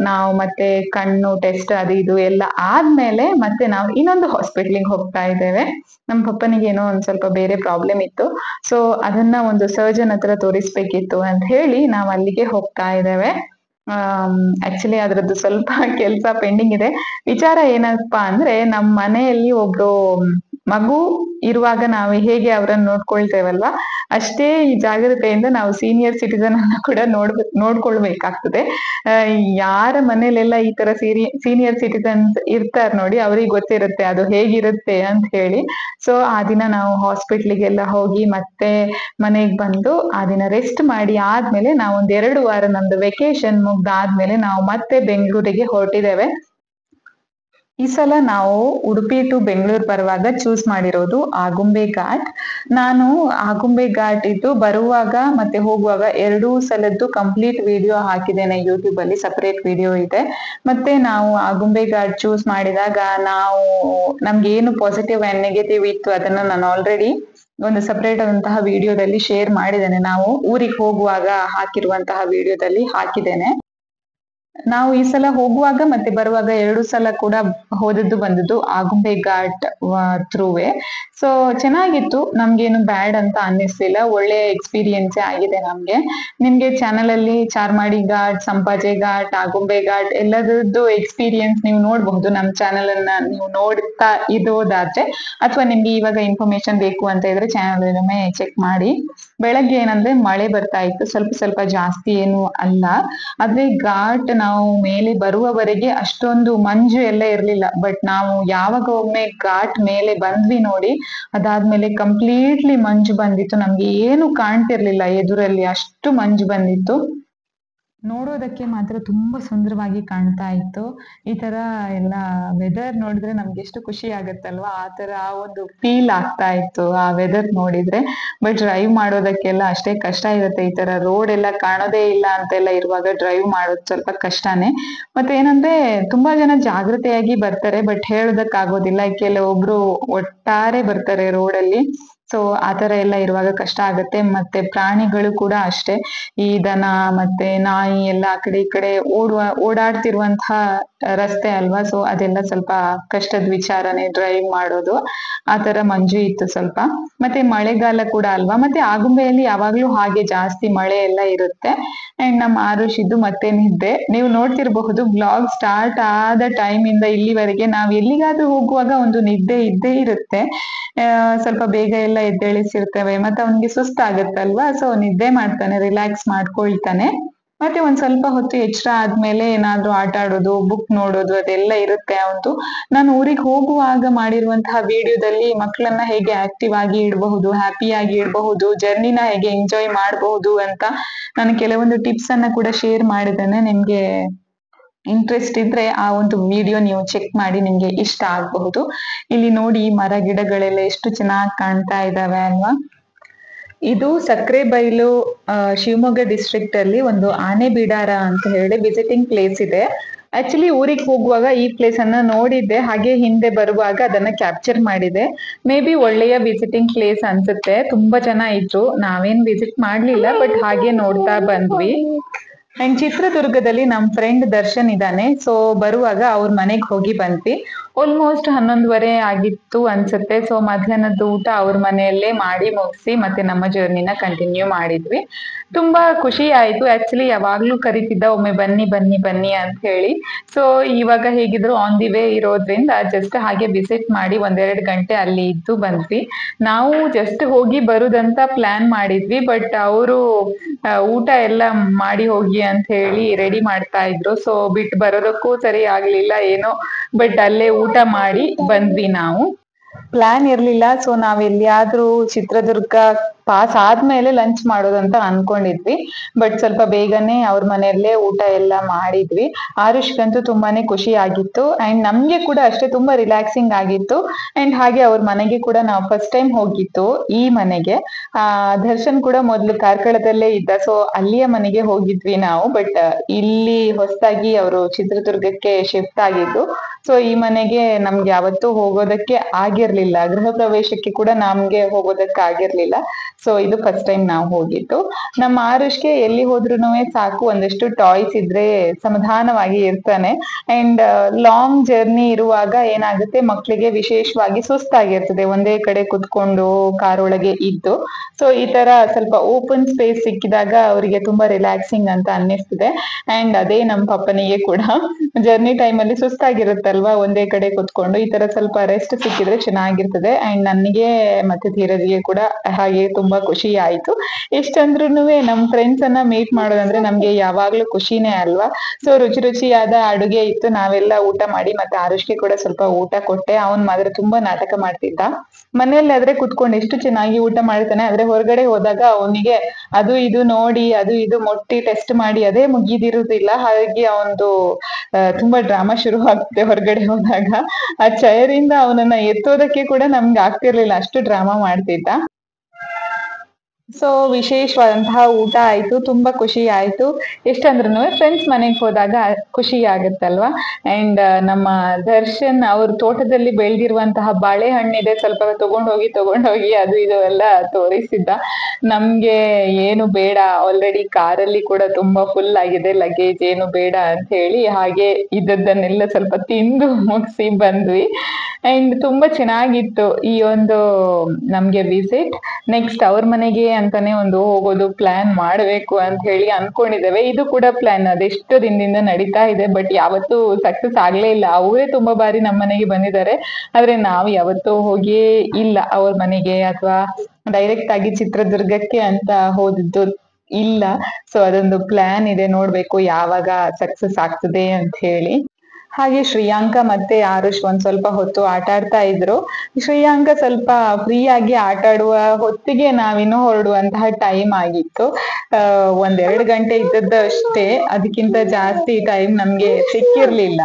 ನಾವು ಮತ್ತೆ ಕಣ್ಣು ಟೆಸ್ಟ್ ಅದು ಇದು ಎಲ್ಲ ಆದ್ಮೇಲೆ ಮತ್ತೆ ನಾವು ಇನ್ನೊಂದು ಹಾಸ್ಪಿಟ್ಲಿಗೆ ಹೋಗ್ತಾ ಇದ್ದೇವೆ. ನಮ್ ಪಪ್ಪನಿಗೆ ಏನೋ ಒಂದ್ ಸ್ವಲ್ಪ ಬೇರೆ ಪ್ರಾಬ್ಲಮ್ ಇತ್ತು, ಸೊ ಅದನ್ನ ಒಂದು ಸರ್ಜನ್ ಹತ್ರ ತೋರಿಸ್ಬೇಕಿತ್ತು ಅಂತ ಹೇಳಿ ನಾವು ಅಲ್ಲಿಗೆ ಹೋಗ್ತಾ ಇದ್ದೇವೆ. ಆಕ್ಚುಲಿ ಅದ್ರದ್ದು ಸ್ವಲ್ಪ ಕೆಲ್ಸ ಪೆಂಡಿಂಗ್ ಇದೆ. ವಿಚಾರ ಏನಪ್ಪಾ ಅಂದ್ರೆ, ನಮ್ ಮನೆಯಲ್ಲಿ ಒಬ್ರು ಮಗು ಇರುವಾಗ ನಾವು ಹೇಗೆ ಅವ್ರನ್ನ ನೋಡ್ಕೊಳ್ತೇವಲ್ವಾ, ಅಷ್ಟೇ ಈ ಜಾಗ್ರತೆಯಿಂದ ನಾವು ಸೀನಿಯರ್ ಸಿಟಿಸನ್ ಅನ್ನ ಕೂಡ ನೋಡ್ಕೊಳ್ಬೇಕಾಗ್ತದೆ. ಯಾರ ಮನೇಲೆಲ್ಲ ಈ ತರ ಸೀನಿಯರ್ ಸಿಟಿಸನ್ಸ್ ಇರ್ತಾರ ನೋಡಿ, ಅವ್ರಿಗೆ ಗೊತ್ತಿರುತ್ತೆ ಅದು ಹೇಗಿರುತ್ತೆ ಅಂತ ಹೇಳಿ. ಸೊ ಆ ದಿನ ನಾವು ಹಾಸ್ಪಿಟ್ಲಿಗೆಲ್ಲ ಹೋಗಿ ಮತ್ತೆ ಮನೆಗ್ ಬಂದು ಆ ದಿನ ರೆಸ್ಟ್ ಮಾಡಿ ಆದ್ಮೇಲೆ ನಾವು 1-2 ವಾರ ನಮ್ದು ವೆಕೇಶನ್ ಮುಗ್ದಾದ್ಮೇಲೆ ನಾವು ಮತ್ತೆ ಬೆಂಗಳೂರಿಗೆ ಹೊರಟಿದ್ದೇವೆ. ಈ ಸಲ ನಾವು ಉಡುಪಿ ಟು ಬೆಂಗಳೂರು ಬರುವಾಗ ಚೂಸ್ ಮಾಡಿರೋದು ಆಗುಂಬೆ ಘಾಟ್. ನಾನು ಆಗುಂಬೆ ಘಾಟ್ ಇದ್ದು ಬರುವಾಗ ಮತ್ತೆ ಹೋಗುವಾಗ 2 ಸಲದ್ದು ಕಂಪ್ಲೀಟ್ ವಿಡಿಯೋ ಹಾಕಿದ್ದೇನೆ ಯೂಟ್ಯೂಬ್ ಅಲ್ಲಿ, ಸಪರೇಟ್ ವಿಡಿಯೋ ಇದೆ. ಮತ್ತೆ ನಾವು ಆಗುಂಬೆ ಘಾಟ್ ಚೂಸ್ ಮಾಡಿದಾಗ ನಮ್ಗೆ ಏನು ಪಾಸಿಟಿವ್ ಅಂಡ್ ನೆಗೆಟಿವ್ ಇತ್ತು ಅದನ್ನ ನಾನು ಆಲ್ರೆಡಿ ಒಂದು ಸಪರೇಟ್ ಆದಂತಹ ವಿಡಿಯೋದಲ್ಲಿ ಶೇರ್ ಮಾಡಿದ್ದೇನೆ. ನಾವು ಊರಿಗೆ ಹೋಗುವಾಗ ಹಾಕಿರುವಂತಹ ವಿಡಿಯೋದಲ್ಲಿ ಹಾಕಿದ್ದೇನೆ. ನಾವು ಈ ಸಲ ಹೋಗುವಾಗ ಮತ್ತೆ ಬರುವಾಗ 2 ಸಲ ಕೂಡ ಹೋದದ್ದು ಬಂದದ್ದು ಆಗುಂಬೆ ಘಾಟ್ ಥ್ರೂವೇ. ಸೊ ಚೆನ್ನಾಗಿತ್ತು, ನಮ್ಗೇನು ಬ್ಯಾಡ್ ಅಂತ ಅನ್ನಿಸ್ಲಿಲ್ಲ, ಒಳ್ಳೆ ಎಕ್ಸ್ಪೀರಿಯನ್ಸ್ ಆಗಿದೆ ನಮ್ಗೆ. ನಿಮ್ಗೆ ಚಾನಲ್ ಅಲ್ಲಿ ಚಾರ್ಮಾಡಿ ಘಾಟ್, ಸಂಪಾಜೆ ಘಾಟ್, ಆಗುಂಬೆ ಘಾಟ್ ಎಲ್ಲದರದ್ದು ಎಕ್ಸ್ಪೀರಿಯನ್ಸ್ ನೀವು ನೋಡಬಹುದು ನಮ್ ಚಾನಲ್ ಅನ್ನ ನೀವು ನೋಡ್ತಾ ಇರೋದಾದ್ರೆ. ಅಥವಾ ನಿಮ್ಗೆ ಇವಾಗ ಇನ್ಫಾರ್ಮೇಶನ್ ಬೇಕು ಅಂತ ಇದ್ರೆ ಚಾನಲ್ ಒಮ್ಮೆ ಚೆಕ್ ಮಾಡಿ. ಬೆಳಗ್ಗೆ ಏನಂದ್ರೆ ಮಳೆ ಬರ್ತಾ ಇತ್ತು, ಸ್ವಲ್ಪ ಸ್ವಲ್ಪ, ಜಾಸ್ತಿ ಏನು ಅಲ್ಲ. ಆದ್ರೆ ಘಾಟ್ ನಾವು ಮೇಲೆ ಬರುವವರೆಗೆ ಅಷ್ಟೊಂದು ಮಂಜು ಎಲ್ಲ ಇರ್ಲಿಲ್ಲ. ಬಟ್ ನಾವು ಯಾವಾಗ ಒಮ್ಮೆ ಘಾಟ್ ಮೇಲೆ ಬಂದ್ವಿ ನೋಡಿ, ಅದಾದ್ಮೇಲೆ ಕಂಪ್ಲೀಟ್ಲಿ ಮಂಜು ಬಂದಿತ್ತು, ನಮ್ಗೆ ಏನು ಕಾಣ್ತಿರ್ಲಿಲ್ಲ ಎದುರಲ್ಲಿ, ಅಷ್ಟು ಮಂಜು ಬಂದಿತ್ತು. ನೋಡೋದಕ್ಕೆ ಮಾತ್ರ ತುಂಬಾ ಸುಂದರವಾಗಿ ಕಾಣ್ತಾ ಇತ್ತು. ಈ ತರ ಎಲ್ಲ ವೆದರ್ ನೋಡಿದ್ರೆ ನಮ್ಗೆ ಎಷ್ಟು ಖುಷಿ ಆಗತ್ತಲ್ವಾ, ಆ ತರ ಒಂದು ಫೀಲ್ ಆಗ್ತಾ ಇತ್ತು ಆ ವೆದರ್ ನೋಡಿದ್ರೆ. ಬಟ್ ಡ್ರೈವ್ ಮಾಡೋದಕ್ಕೆಲ್ಲ ಅಷ್ಟೇ ಕಷ್ಟ ಇರುತ್ತೆ, ಈ ತರ ರೋಡ್ ಎಲ್ಲ ಕಾಣೋದೇ ಇಲ್ಲ ಅಂತೆಲ್ಲ ಇರುವಾಗ ಡ್ರೈವ್ ಮಾಡೋದು ಸ್ವಲ್ಪ ಕಷ್ಟನೇ. ಮತ್ತೆ ಏನಂದ್ರೆ ತುಂಬಾ ಜನ ಜಾಗೃತೆಯಾಗಿ ಬರ್ತಾರೆ, ಬಟ್ ಹೇಳೋದಕ್ಕಾಗೋದಿಲ್ಲ, ಕೆಲವೊಬ್ರು ಒಟ್ಟಾರೆ ಬರ್ತಾರೆ ರೋಡಲ್ಲಿ. ಸೊ ಆತರ ಎಲ್ಲ ಇರುವಾಗ ಕಷ್ಟ ಆಗುತ್ತೆ. ಮತ್ತೆ ಪ್ರಾಣಿಗಳು ಕೂಡ ಅಷ್ಟೇ, ಈ ದನ ಮತ್ತೆ ನಾಯಿ ಎಲ್ಲ ಆ ಕಡೆ ಈ ಕಡೆ ಓಡಾಡ್ತಿರುವಂತಹ ರಸ್ತೆ ಅಲ್ವಾ, ಸೊ ಅದೆಲ್ಲ ಸ್ವಲ್ಪ ಕಷ್ಟದ ವಿಚಾರನೆ ಡ್ರೈವ್ ಮಾಡೋದು. ಆತರ ಮಂಜು ಇತ್ತು ಸ್ವಲ್ಪ. ಮತ್ತೆ ಮಳೆಗಾಲ ಕೂಡ ಅಲ್ವಾ, ಮತ್ತೆ ಆಗುಂಬೆಯಲ್ಲಿ ಯಾವಾಗ್ಲೂ ಹಾಗೆ ಜಾಸ್ತಿ ಮಳೆ ಎಲ್ಲ ಇರುತ್ತೆ. ಅಂಡ್ ನಮ್ಮ ಆರುಷ್ ಇದ್ದು ಮತ್ತೆ ನಿದ್ದೆ. ನೀವು ನೋಡ್ತಿರಬಹುದು ಬ್ಲಾಗ್ ಸ್ಟಾರ್ಟ್ ಆದ ಟೈಮ್ ಇಂದ ಇಲ್ಲಿವರೆಗೆ ನಾವ್ ಎಲ್ಲಿಗಾದ್ರೂ ಹೋಗುವಾಗ ಒಂದು ನಿದ್ದೆ ಇದ್ದೇ ಇರುತ್ತೆ. ಸ್ವಲ್ಪ ಬೇಗ ಎಲ್ಲ ಎದ್ದೇಳಿಸಿರ್ತೇವೆ, ಮತ್ತೆ ಅವನಿಗೆ ಸುಸ್ತಾಗತ್ತಲ್ವಾ, ಸೊ ನಿದ್ದೆ ಮಾಡ್ತಾನೆ, ರಿಲ್ಯಾಕ್ಸ್ ಮಾಡ್ಕೊಳ್ತಾನೆ. ಮತ್ತೆ ಒಂದ್ ಸ್ವಲ್ಪ ಹೊತ್ತು ಎಚ್ಚರ ಆದ್ಮೇಲೆ ಏನಾದ್ರೂ ಆಟ ಆಡೋದು, ಬುಕ್ ನೋಡೋದು ಅದೆಲ್ಲ ಇರುತ್ತೆ ಅವತ್ತು. ನಾನು ಊರಿಗೆ ಹೋಗುವಾಗ ಮಾಡಿರುವಂತಹ ವಿಡಿಯೋದಲ್ಲಿ ಮಕ್ಕಳನ್ನ ಹೇಗೆ ಆಕ್ಟಿವ್ ಆಗಿ ಇಡಬಹುದು, ಹ್ಯಾಪಿಯಾಗಿ ಇಡಬಹುದು, ಜರ್ನಿನ ಹೇಗೆ ಎಂಜಾಯ್ ಮಾಡಬಹುದು ಅಂತ ನಾನು ಕೆಲವೊಂದು ಟಿಪ್ಸ್ ಅನ್ನ ಕೂಡ ಶೇರ್ ಮಾಡಿದ್ದೇನೆ. ನಿಮ್ಗೆ ಇಂಟ್ರೆಸ್ಟ್ ಇದ್ರೆ ಆ ಒಂದು ವಿಡಿಯೋ ನೀವು ಚೆಕ್ ಮಾಡಿ, ನಿಮ್ಗೆ ಇಷ್ಟ ಆಗಬಹುದು. ಇಲ್ಲಿ ನೋಡಿ ಮರ ಗಿಡಗಳೆಲ್ಲ ಎಷ್ಟು ಚೆನ್ನಾಗಿ ಕಾಣ್ತಾ ಇದಾವೆ ಅಲ್ವಾ. ಇದು ಸಕ್ರೆಬೈಲು ಶಿವಮೊಗ್ಗ ಡಿಸ್ಟ್ರಿಕ್ಟ್ ಅಲ್ಲಿ ಒಂದು ಆನೆ ಬಿಡಾರ ಅಂತ ಹೇಳಿ ವಿಸಿಟಿಂಗ್ ಪ್ಲೇಸ್ ಇದೆ. ಆಕ್ಚುಲಿ ಊರಿಗೆ ಹೋಗುವಾಗ ಈ ಪ್ಲೇಸ್ ಅನ್ನ ನೋಡಿದ್ದೆ, ಹಾಗೆ ಹಿಂದೆ ಬರುವಾಗ ಅದನ್ನ ಕ್ಯಾಪ್ಚರ್ ಮಾಡಿದೆ. ಮೇ ಬಿ ಒಳ್ಳೆಯ ವಿಸಿಟಿಂಗ್ ಪ್ಲೇಸ್ ಅನ್ಸುತ್ತೆ. ತುಂಬಾ ಜನ ಇದ್ರು, ನಾವೇನ್ ವಿಸಿಟ್ ಮಾಡ್ಲಿಲ್ಲ, ಬಟ್ ಹಾಗೆ ನೋಡ್ತಾ ಬಂದ್ವಿ. ಅಂಡ್ ಚಿತ್ರದುರ್ಗದಲ್ಲಿ ನಮ್ ಫ್ರೆಂಡ್ ದರ್ಶನ್ ಇದ್ದಾನೆ, ಸೊ ಬರುವಾಗ ಅವ್ರ ಮನೆಗ್ ಹೋಗಿ ಬಂದ್ವಿ. ಆಲ್ಮೋಸ್ಟ್ 11:30 ಆಗಿತ್ತು ಅನ್ಸುತ್ತೆ. ಸೊ ಮಧ್ಯಾಹ್ನದ ಊಟ ಅವ್ರ ಮನೆಯಲ್ಲೇ ಮಾಡಿ ಮುಗಿಸಿ ಮತ್ತೆ ನಮ್ಮ ಜರ್ನಿನ ಕಂಟಿನ್ಯೂ ಮಾಡಿದ್ವಿ. ತುಂಬಾ ಖುಷಿ ಆಯ್ತು. ಆಕ್ಚುಲಿ ಯಾವಾಗ್ಲೂ ಕರಿತಿದ್ದ ಒಮ್ಮೆ ಬನ್ನಿ ಬನ್ನಿ ಬನ್ನಿ ಅಂತ ಹೇಳಿ. ಸೊ ಇವಾಗ ಹೇಗಿದ್ರು ಆನ್ ದಿ ವೇ ಇರೋದ್ರಿಂದ ಜಸ್ಟ್ ಹಾಗೆ ವಿಸಿಟ್ ಮಾಡಿ 1-2 ಗಂಟೆ ಅಲ್ಲಿ ಇದ್ದು ಬಂದ್ವಿ. ನಾವು ಜಸ್ಟ್ ಹೋಗಿ ಬರುದಂತ ಪ್ಲಾನ್ ಮಾಡಿದ್ವಿ, ಬಟ್ ಅವರು ಊಟ ಎಲ್ಲ ಮಾಡಿ ಹೋಗಿ ಅಂತ ಹೇಳಿ ರೆಡಿ ಮಾಡ್ತಾ ಇದ್ರು. ಸೊ ಬಿಟ್ಟು ಬರೋದಕ್ಕೂ ಸರಿ ಆಗ್ಲಿಲ್ಲ ಏನೋ, ಬಟ್ ಅಲ್ಲೇ ಊಟ ಮಾಡಿ ಬಂದ್ವಿ ನಾವು. ಪ್ಲಾನ್ ಇರ್ಲಿಲ್ಲ, ಸೊ ನಾವ್ ಎಲ್ಲಿಯಾದ್ರೂ ಚಿತ್ರದುರ್ಗ ಪಾಸ್ ಆದ್ಮೇಲೆ ಲಂಚ್ ಮಾಡೋದಂತ ಅನ್ಕೊಂಡಿದ್ವಿ, ಬಟ್ ಸ್ವಲ್ಪ ಬೇಗನೆ ಅವ್ರ ಮನೆಯಲ್ಲೇ ಊಟ ಎಲ್ಲ ಮಾಡಿದ್ವಿ. ಆರುಷ್ಗಂತೂ ತುಂಬಾನೇ ಖುಷಿ ಆಗಿತ್ತು, ಅಂಡ್ ನಮ್ಗೆ ಕೂಡ ಅಷ್ಟೇ ತುಂಬಾ ರಿಲ್ಯಾಕ್ಸಿಂಗ್ ಆಗಿತ್ತು. ಅಂಡ್ ಹಾಗೆ ಅವ್ರ ಮನೆಗೆ ಕೂಡ ನಾವು ಫಸ್ಟ್ ಟೈಮ್ ಹೋಗಿತ್ತು, ಈ ಮನೆಗೆ. ದರ್ಶನ್ ಕೂಡ ಮೊದ್ಲು ಕಾರ್ಕಳದಲ್ಲೇ ಇದ್ದ, ಸೊ ಅಲ್ಲಿಯ ಮನೆಗೆ ಹೋಗಿದ್ವಿ ನಾವು. ಬಟ್ ಇಲ್ಲಿ ಹೊಸದಾಗಿ ಅವರು ಚಿತ್ರದುರ್ಗಕ್ಕೆ ಶಿಫ್ಟ್ ಆಗಿದ್ದು, ಸೊ ಈ ಮನೆಗೆ ನಮ್ಗೆ ಯಾವತ್ತೂ ಹೋಗೋದಕ್ಕೆ ಆಗಿರ್ಲಿಲ್ಲ, ಗೃಹ ಪ್ರವೇಶಕ್ಕೆ ಕೂಡ ನಮ್ಗೆ ಹೋಗೋದಕ್ಕೆ ಆಗಿರ್ಲಿಲ್ಲ. ಸೊ ಇದು ಫಸ್ಟ್ ಟೈಮ್ ನಾವು ಹೋಗಿದ್ದು. ನಮ್ಮ ಆರುಷ್ಗೆ ಎಲ್ಲಿ ಹೋದ್ರುನು ಸಾಕು, ಒಂದಷ್ಟು ಟಾಯ್ಸ್ ಇದ್ರೆ ಸಮಾಧಾನವಾಗಿ ಇರ್ತಾನೆ. ಅಂಡ್ ಲಾಂಗ್ ಜರ್ನಿ ಇರುವಾಗ ಏನಾಗುತ್ತೆ, ಮಕ್ಳಿಗೆ ವಿಶೇಷವಾಗಿ ಸುಸ್ತಾಗಿರ್ತದೆ ಒಂದೇ ಕಡೆ ಕುತ್ಕೊಂಡು ಕಾರ್ ಒಳಗೆ ಇದ್ದು. ಸೊ ಈ ತರ ಸ್ವಲ್ಪ ಓಪನ್ ಸ್ಪೇಸ್ ಸಿಕ್ಕಿದಾಗ ಅವರಿಗೆ ತುಂಬಾ ರಿಲ್ಯಾಕ್ಸಿಂಗ್ ಅಂತ ಅನ್ನಿಸ್ತದೆ. ಅಂಡ್ ಅದೇ ನಮ್ಮ ಪಪ್ಪನಿಗೆ ಕೂಡ ಜರ್ನಿ ಟೈಮ್ ಅಲ್ಲಿ ಸುಸ್ತಾಗಿರುತ್ತಲ್ವಾ ಒಂದೇ ಕಡೆ ಕುತ್ಕೊಂಡು, ಈ ತರ ಸ್ವಲ್ಪ ರೆಸ್ಟ್ ಸಿಕ್ಕಿದ್ರೆ ಚೆನ್ನಾಗಿರ್ತದೆ. ಅಂಡ್ ನನಗೆ ಮತ್ತೆ ಧೀರಜ್ಗೆ ಕೂಡ ಹಾಗೆ ತುಂಬಾ ಖುಷಿ ಆಯ್ತು. ಎಷ್ಟಂದ್ರೂನುವೆ ನಮ್ ಫ್ರೆಂಡ್ಸ್ ಅನ್ನ ಮೀಟ್ ಮಾಡೋದಂದ್ರೆ ನಮ್ಗೆ ಯಾವಾಗ್ಲೂ ಖುಷಿನೇ ಅಲ್ವಾ. ಸೊ ರುಚಿ ರುಚಿಯಾದ ಅಡುಗೆ ಇತ್ತು, ನಾವೆಲ್ಲ ಊಟ ಮಾಡಿ ಮತ್ತೆ ಆರುಷ್ಗೆ ಕೂಡ ಸ್ವಲ್ಪ ಊಟ ಕೊಟ್ಟೆ. ಅವನ್ ಮಾತ್ರ ತುಂಬಾ ನಾಟಕ ಮಾಡ್ತಿದ್ದ. ಮನೆಯಲ್ಲಿ ಆದ್ರೆ ಕುತ್ಕೊಂಡು ಎಷ್ಟು ಚೆನ್ನಾಗಿ ಊಟ ಮಾಡ್ತಾನೆ, ಆದ್ರೆ ಹೊರಗಡೆ ಹೋದಾಗ ಅವನಿಗೆ ಅದು ಇದು ನೋಡಿ, ಅದು ಇದು ಮುಟ್ಟಿ ಟೆಸ್ಟ್ ಮಾಡಿ ಅದೇ ಮುಗಿದಿರುವುದಿಲ್ಲ. ಹಾಗಾಗಿ ಅವನದು ತುಂಬಾ ಡ್ರಾಮಾ ಶುರು ಆಗುತ್ತೆ ಹೊರಗಡೆ ಹೋದಾಗ. ಆ ಚೇರಿಂದ ಅವನನ್ನ ಎತ್ತೋದಕ್ಕೆ ಕೂಡ ನಮ್ಗೆ ಆಗ್ತಿರ್ಲಿಲ್ಲ, ಅಷ್ಟು ಡ್ರಾಮಾ ಮಾಡ್ತಿದ್ದ. ಸೊ ವಿಶೇಷವಾದಂತಹ ಊಟ ಆಯ್ತು, ತುಂಬಾ ಖುಷಿ ಆಯ್ತು. ಎಷ್ಟಂದ್ರೂ ಫ್ರೆಂಡ್ಸ್ ಮನೆಗೆ ಹೋದಾಗ ಖುಷಿ ಆಗುತ್ತಲ್ವಾ. ಅಂಡ್ ನಮ್ಮ ದರ್ಶನ್ ಅವ್ರ ತೋಟದಲ್ಲಿ ಬೆಳೆದಿರುವಂತಹ ಬಾಳೆಹಣ್ಣಿದೆ, ಸ್ವಲ್ಪ ತಗೊಂಡೋಗಿ ಅದು ಇದು ಎಲ್ಲ ತೋರಿಸಿದ್ದ. ನಮ್ಗೆ ಏನು ಬೇಡ, ಆಲ್ರೆಡಿ ಕಾರಲ್ಲಿ ಕೂಡ ತುಂಬಾ ಫುಲ್ ಆಗಿದೆ ಲಗೇಜ್, ಏನು ಬೇಡ ಅಂತ ಹೇಳಿ ಹಾಗೆ ಇದ್ದದ್ದನ್ನೆಲ್ಲ ಸ್ವಲ್ಪ ತಿಂದು ಮುಗಿಸಿ ಬಂದ್ವಿ. ಅಂಡ್ ತುಂಬಾ ಚೆನ್ನಾಗಿತ್ತು ಈ ಒಂದು ನಮ್ಗೆ ವಿಸಿಟ್. ನೆಕ್ಸ್ಟ್ ಅವ್ರ ಮನೆಗೆ ಅಂತಾನೆ ಒಂದು ಹೋಗೋದು ಪ್ಲಾನ್ ಮಾಡ್ಬೇಕು ಅಂತ ಹೇಳಿ ಅನ್ಕೊಂಡಿದ್ದೇವೆ. ಇದು ಕೂಡ ಪ್ಲಾನ್ ಅದೆಷ್ಟೋ ದಿನದಿಂದ ನಡೀತಾ ಇದೆ, ಬಟ್ ಯಾವತ್ತೂ ಸಕ್ಸಸ್ ಆಗ್ಲೇ ಇಲ್ಲ. ಅವರೇ ತುಂಬಾ ಬಾರಿ ನಮ್ಮ ಮನೆಗೆ ಬಂದಿದ್ದಾರೆ, ಆದ್ರೆ ನಾವು ಯಾವತ್ತೂ ಹೋಗಿಯೇ ಇಲ್ಲ ಅವ್ರ ಮನೆಗೆ, ಅಥವಾ ಡೈರೆಕ್ಟ್ ಆಗಿ ಚಿತ್ರದುರ್ಗಕ್ಕೆ ಅಂತ ಹೋದಿದ್ದು ಇಲ್ಲ. ಸೊ ಅದೊಂದು ಪ್ಲಾನ್ ಇದೆ, ನೋಡ್ಬೇಕು ಯಾವಾಗ ಸಕ್ಸಸ್ ಆಗ್ತದೆ ಅಂತ ಹೇಳಿ. ಹಾಗೆ ಶ್ರೇಯಾಂಕ ಮತ್ತೆ ಆರುಷ್ ಒಂದ್ ಸ್ವಲ್ಪ ಹೊತ್ತು ಆಟ ಆಡ್ತಾ ಇದ್ರು. ಶ್ರೇಯಾಂಕ ಸ್ವಲ್ಪ ಫ್ರೀ ಆಗಿ ಆಟ ಆಡುವ ಹೊತ್ತಿಗೆ ನಾವಿನ್ನೂ ಹೊರಡುವಂತಹ ಟೈಮ್ ಆಗಿತ್ತು. 1-2 ಗಂಟೆ ಇದ್ದದ್ದು ಅಷ್ಟೇ, ಅದಕ್ಕಿಂತ ಜಾಸ್ತಿ ಟೈಮ್ ನಮ್ಗೆ ಸಿಕ್ಕಿರ್ಲಿಲ್ಲ.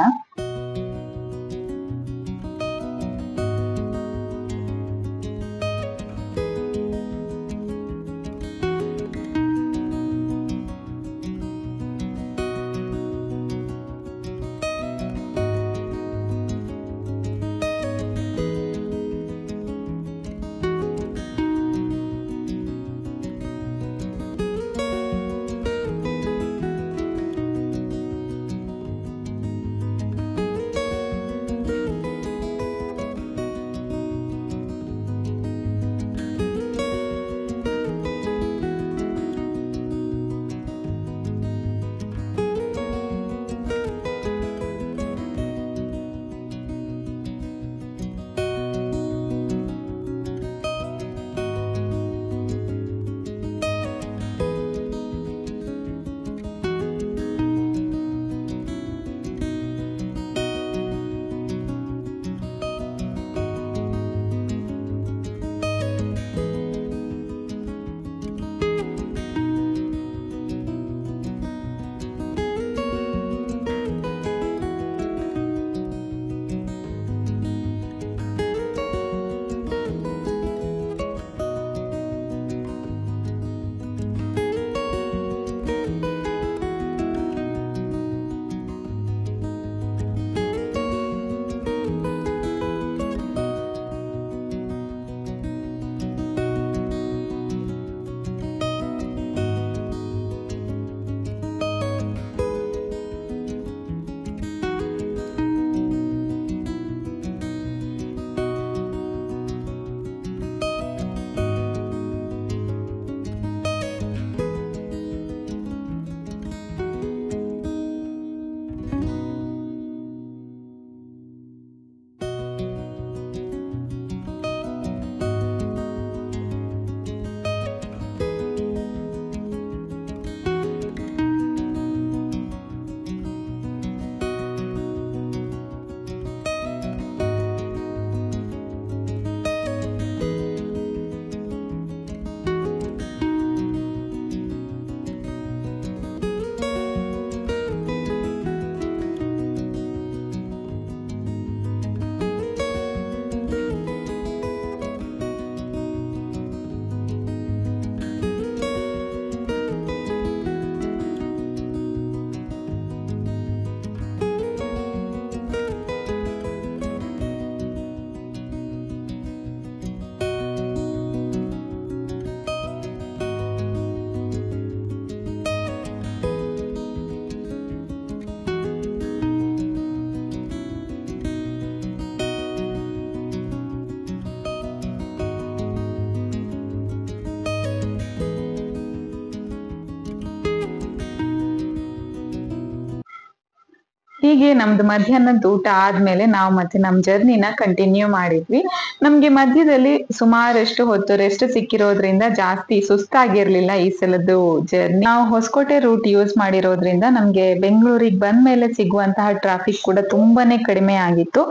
ಹೀಗೆ ನಮ್ದು ಮಧ್ಯಾಹ್ನದ ಊಟ ಆದ್ಮೇಲೆ ನಾವು ಮತ್ತೆ ನಮ್ ಜರ್ನಿನ ಕಂಟಿನ್ಯೂ ಮಾಡಿದ್ವಿ. ನಮ್ಗೆ ಮಧ್ಯದಲ್ಲಿ ಸುಮಾರಷ್ಟು ಹೊತ್ತು ರೆಸ್ಟ್ ಸಿಕ್ಕಿರೋದ್ರಿಂದ ಜಾಸ್ತಿ ಸುಸ್ತಾಗಿರ್ಲಿಲ್ಲ ಈ ಸಲದ್ದು ಜರ್ನಿ. ನಾವು ಹೊಸಕೋಟೆ ರೂಟ್ ಯೂಸ್ ಮಾಡಿರೋದ್ರಿಂದ ನಮ್ಗೆ ಬೆಂಗಳೂರಿಗೆ ಬಂದ್ಮೇಲೆ ಸಿಗುವಂತಹ ಟ್ರಾಫಿಕ್ ಕೂಡ ತುಂಬಾನೇ ಕಡಿಮೆ ಆಗಿತ್ತು.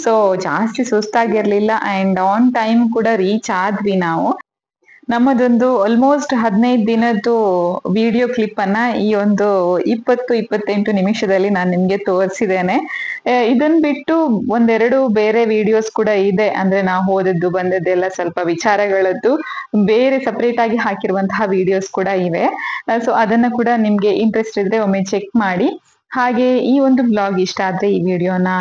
ಸೊ ಜಾಸ್ತಿ ಸುಸ್ತಾಗಿರ್ಲಿಲ್ಲ ಅಂಡ್ ಆನ್ ಟೈಮ್ ಕೂಡ ರೀಚ್ ಆದ್ವಿ ನಾವು. ನಮ್ಮದೊಂದು ಆಲ್ಮೋಸ್ಟ್ 15 ದಿನದ್ದು ವಿಡಿಯೋ ಕ್ಲಿಪ್ ಅನ್ನ ಈ ಒಂದು 28 ನಿಮಿಷದಲ್ಲಿ ನಾನು ನಿಮ್ಗೆ ತೋರಿಸಿದ್ದೇನೆ. ಇದನ್ ಬಿಟ್ಟು ಒಂದೆರಡು ಬೇರೆ ವಿಡಿಯೋಸ್ ಕೂಡ ಇದೆ. ಅಂದ್ರೆ ನಾವು ಹೋದದ್ದು ಬಂದದ್ದೆಲ್ಲ ಸ್ವಲ್ಪ ವಿಚಾರಗಳದ್ದು ಬೇರೆ ಸಪರೇಟ್ ಆಗಿ ಹಾಕಿರುವಂತಹ ವಿಡಿಯೋಸ್ ಕೂಡ ಇವೆ. ಸೊ ಅದನ್ನ ಕೂಡ ನಿಮ್ಗೆ ಇಂಟ್ರೆಸ್ಟ್ ಇದ್ರೆ ಒಮ್ಮೆ ಚೆಕ್ ಮಾಡಿ. ಹಾಗೆ ಈ ಒಂದು ಬ್ಲಾಗ್ ಇಷ್ಟ ಆದ್ರೆ ಈ ವಿಡಿಯೋನ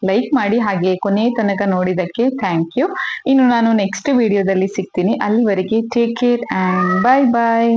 ಲೈಕ್ ಮಾಡಿ. ಹಾಗೆ ಕೊನೆ ತನಕ ನೋಡಿದಕ್ಕೆ ಥ್ಯಾಂಕ್ ಯು. ಇನ್ನು ನಾನು ನೆಕ್ಸ್ಟ್ ವಿಡಿಯೋದಲ್ಲಿ ಸಿಗ್ತೀನಿ. ಅಲ್ಲಿವರೆಗೆ take care and bye bye.